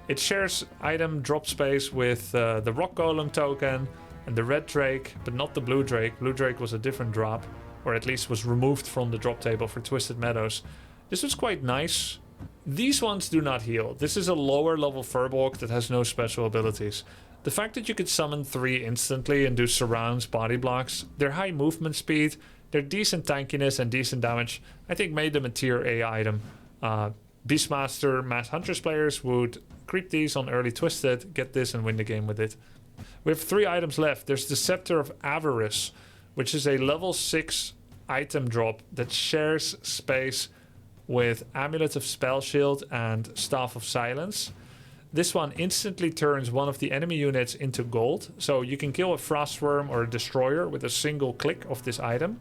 It shares item drop space with the Rock Golem token and the Red Drake, but not the Blue Drake. Blue Drake was a different drop, or at least was removed from the drop table for Twisted Meadows. This was quite nice. These ones do not heal. This is a lower level Furbolg that has no special abilities. The fact that you could summon 3 instantly and do surrounds, body blocks, their high movement speed, their decent tankiness and decent damage, I think made them a tier A item. Beastmaster, Mass Hunters players would creep these on early Twisted, get this and win the game with it. We have 3 items left. There's the Scepter of Avarice, which is a level 6 item drop that shares space with Amulet of Spell Shield and Staff of Silence. This one instantly turns one of the enemy units into gold, so you can kill a Frostworm or a Destroyer with a single click of this item.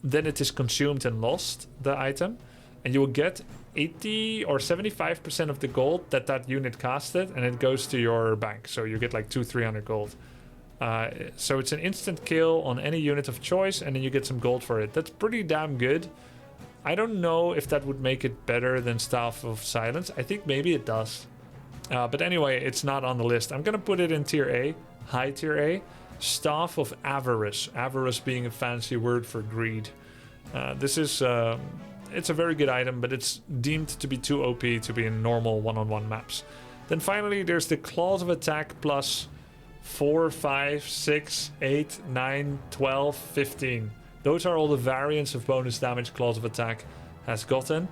Then it is consumed and lost, the item, and you will get 80 or 75% of the gold that unit costed, and it goes to your bank, so you get like 200-300 gold. So it's an instant kill on any unit of choice, and then you get some gold for it. That's pretty damn good. I don't know if that would make it better than Staff of Silence. I think maybe it does. But anyway, it's not on the list. I'm going to put it in tier A, high tier A. Staff of Avarice. Avarice being a fancy word for greed. This is... it's a very good item, but it's deemed to be too OP to be in normal one-on-one maps. Then finally, there's the Claws of Attack plus 4, 5, 6, 8, 9, 12, 15. Those are all the variants of bonus damage Claws of Attack has gotten.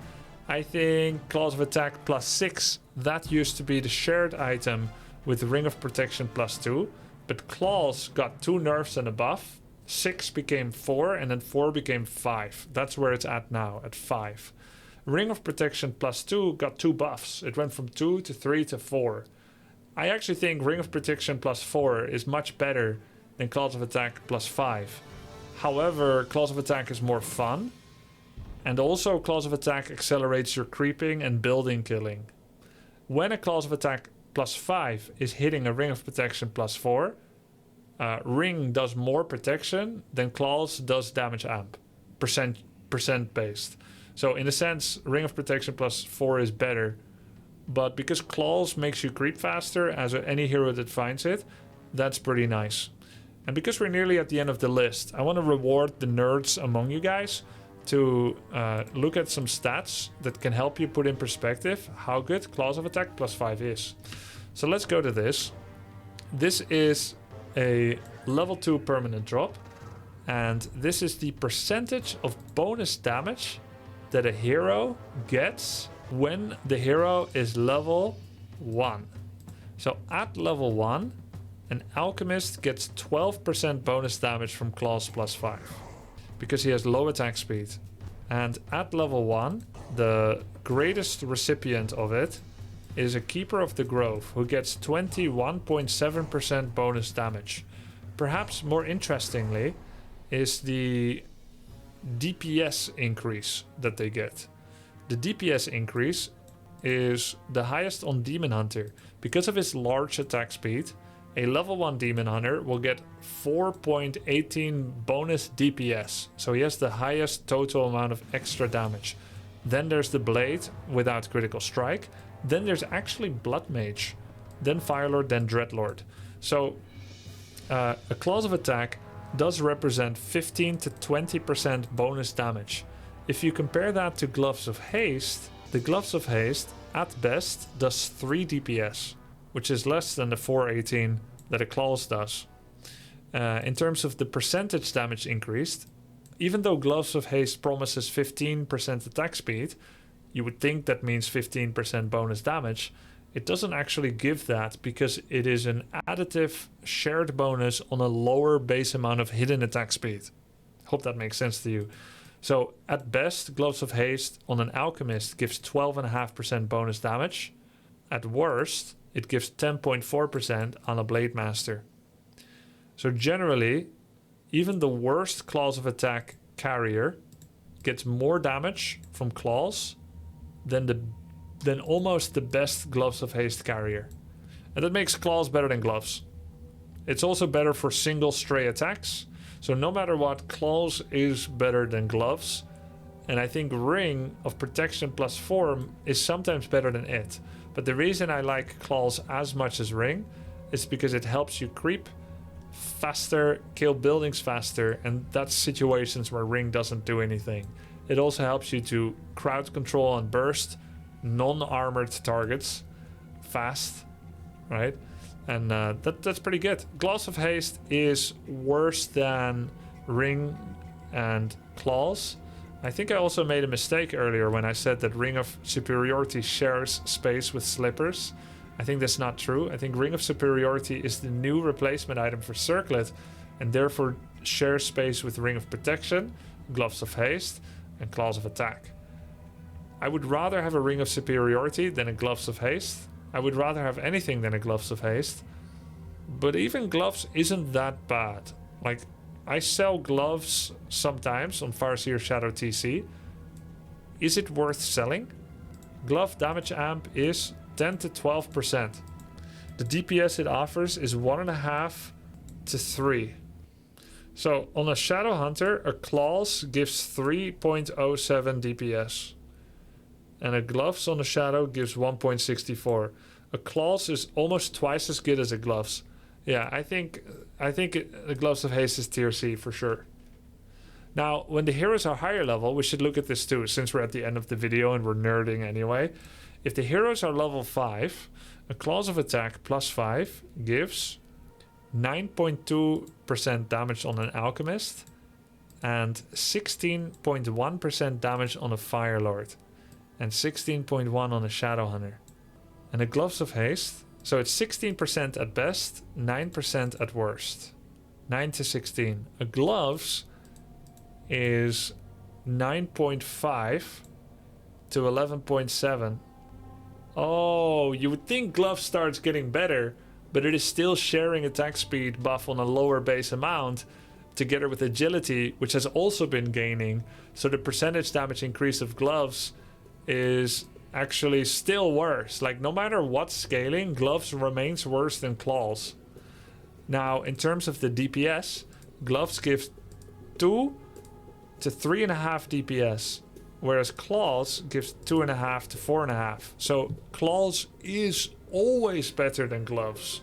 I think Claws of Attack plus 6, that used to be the shared item with Ring of Protection plus 2. But Claws got 2 nerfs and a buff. 6 became 4, and then 4 became 5. That's where it's at now, at 5. Ring of Protection +2 got 2 buffs. It went from 2 to 3 to 4. I actually think Ring of Protection +4 is much better than Claws of Attack +5. However, Claws of Attack is more fun. And also Claws of Attack accelerates your creeping and building killing. When a Claws of Attack +5 is hitting a Ring of Protection +4, Ring does more protection than Claws does damage amp, percent based. So in a sense, Ring of Protection +4 is better, but because Claws makes you creep faster as any hero that finds it, that's pretty nice. And because we're nearly at the end of the list, I want to reward the nerds among you guys to look at some stats that can help you put in perspective how good Claws of Attack +5 is. So let's go to this. This is a level 2 permanent drop, and this is the percentage of bonus damage that a hero gets when the hero is level 1. So at level 1, an alchemist gets 12% bonus damage from Claws +5 because he has low attack speed. And at level 1, the greatest recipient of it is a Keeper of the Grove who gets 21.7% bonus damage. Perhaps more interestingly is the DPS increase that they get. The DPS increase is the highest on Demon Hunter. Because of his large attack speed, a level 1 Demon Hunter will get 4.18 bonus DPS. So he has the highest total amount of extra damage. Then there's the Blade without critical strike. Then there's actually Blood Mage. Then Firelord, then Dreadlord. So a Claws of Attack does represent 15 to 20% bonus damage. If you compare that to Gloves of Haste, the Gloves of Haste at best does 3 DPS, which is less than the 418 that a Claws does. In terms of the percentage damage increased, even though Gloves of Haste promises 15% attack speed, you would think that means 15% bonus damage. It doesn't actually give that because it is an additive shared bonus on a lower base amount of hidden attack speed. Hope that makes sense to you. So at best, Gloves of Haste on an alchemist gives 12.5% bonus damage. At worst, it gives 10.4% on a Blade Master. So generally, even the worst Claws of Attack carrier gets more damage from Claws than almost the best Gloves of Haste carrier. And that makes Claws better than Gloves. It's also better for single stray attacks. So no matter what, Claws is better than Gloves. And I think Ring of Protection +4 is sometimes better than it. But the reason I like Claws as much as Ring is because it helps you creep faster, kill buildings faster, and that's situations where Ring doesn't do anything. It also helps you to crowd control and burst non-armored targets fast, right? And that's pretty good. Gloves of Haste is worse than Ring and Claws. I think I also made a mistake earlier when I said that Ring of Superiority shares space with Slippers. I think that's not true. I think Ring of Superiority is the new replacement item for Circlet and therefore shares space with Ring of Protection, Gloves of Haste, and Claws of Attack. I would rather have a Ring of Superiority than a Gloves of Haste. I would rather have anything than a Gloves of Haste. But even Gloves isn't that bad. Like, I sell Gloves sometimes on Farseer Shadow TC. Is it worth selling? Glove damage amp is 10 to 12%. The DPS it offers is 1.5 to 3. So on a Shadow Hunter, a Claws gives 3.07 DPS. And a Gloves on a Shadow gives 1.64. A Claws is almost twice as good as a Gloves. Yeah, I think the Gloves of Haste is tier C for sure. Now, when the heroes are higher level, we should look at this too, since we're at the end of the video and we're nerding anyway. If the heroes are level 5, a Claws of Attack +5 gives 9.2% damage on an Alchemist and 16.1% damage on a Firelord and 16.1 on a Shadow Hunter. And a Gloves of Haste, so it's 16% at best, 9% at worst. 9 to 16. A Gloves is 9.5 to 11.7. Oh, you would think Gloves starts getting better, but it is still sharing attack speed buff on a lower base amount together with agility, which has also been gaining. So the percentage damage increase of Gloves is actually still worse. Like, no matter what scaling, Gloves remains worse than Claws. Now, in terms of the DPS, Gloves gives 2 to 3.5 DPS, whereas Claws gives 2.5 to 4.5. So Claws is always better than Gloves.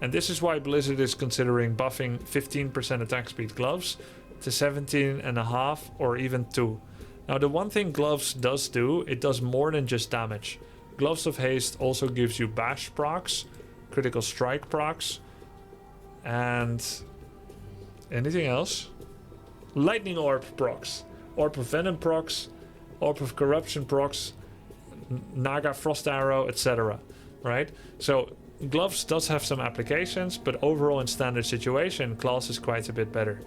And this is why Blizzard is considering buffing 15% attack speed Gloves to 17.5 or even 2. Now, the one thing Gloves does do, it does more than just damage. Gloves of Haste also gives you bash procs, critical strike procs, and anything else? Lightning Orb procs, Orb of Venom procs, Orb of Corruption procs, Naga Frost Arrow, etc. Right? So Gloves does have some applications, but overall in standard situation, Claws is quite a bit better.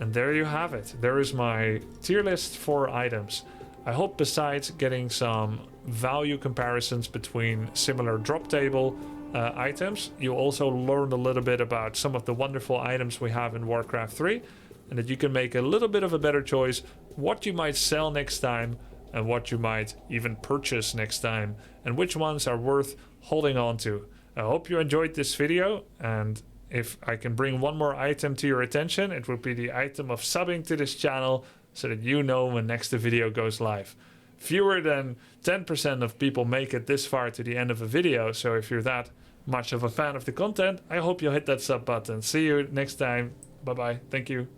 And there you have it. There is my tier list for items. I hope besides getting some value comparisons between similar drop table items, you also learned a little bit about some of the wonderful items we have in Warcraft 3, and that you can make a little bit of a better choice what you might sell next time and what you might even purchase next time, and which ones are worth holding on to. I hope you enjoyed this video, and if I can bring one more item to your attention, it would be the item of subbing to this channel so that you know when next the video goes live. Fewer than 10% of people make it this far to the end of a video, so if you're that much of a fan of the content, I hope you'll hit that sub button. See you next time. Bye bye. Thank you.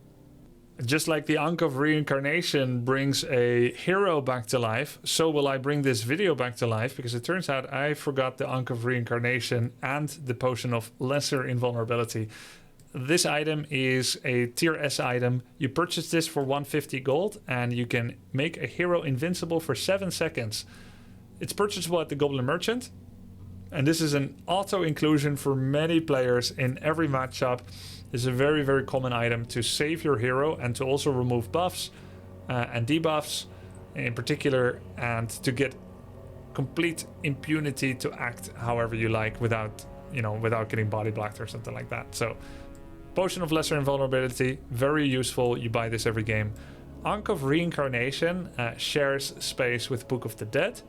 Just like the Ankh of Reincarnation brings a hero back to life, so will I bring this video back to life, because it turns out I forgot the Ankh of Reincarnation and the Potion of Lesser Invulnerability. This item is a tier S item. You purchase this for 150 gold and you can make a hero invincible for 7 seconds. It's purchasable at the Goblin Merchant, and this is an auto inclusion for many players in every matchup. It's a very, very common item to save your hero and to also remove buffs and debuffs in particular, and to get complete impunity to act however you like without, without getting body blocked or something like that. So Potion of Lesser Invulnerability, very useful. You buy this every game. Ankh of Reincarnation shares space with Book of the Dead.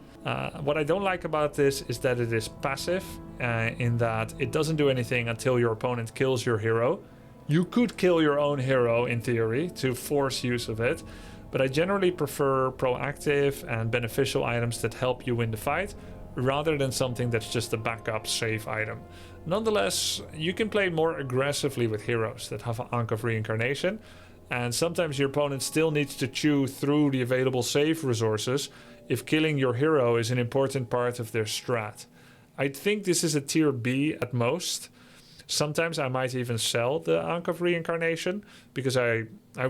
What I don't like about this is that it is passive, in that it doesn't do anything until your opponent kills your hero. You could kill your own hero in theory to force use of it, but I generally prefer proactive and beneficial items that help you win the fight, rather than something that's just a backup save item. Nonetheless, you can play more aggressively with heroes that have an Ankh of Reincarnation, and sometimes your opponent still needs to chew through the available save resources if killing your hero is an important part of their strat. I think this is a tier B at most. Sometimes I might even sell the Ankh of Reincarnation, because I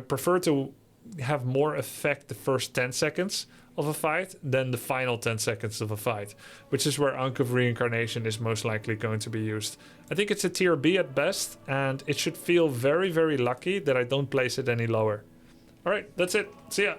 prefer to have more effect the first 10 seconds of a fight than the final 10 seconds of a fight, which is where Ankh of Reincarnation is most likely going to be used. I think it's a tier B at best, and it should feel very, very lucky that I don't place it any lower. Alright, that's it. See ya!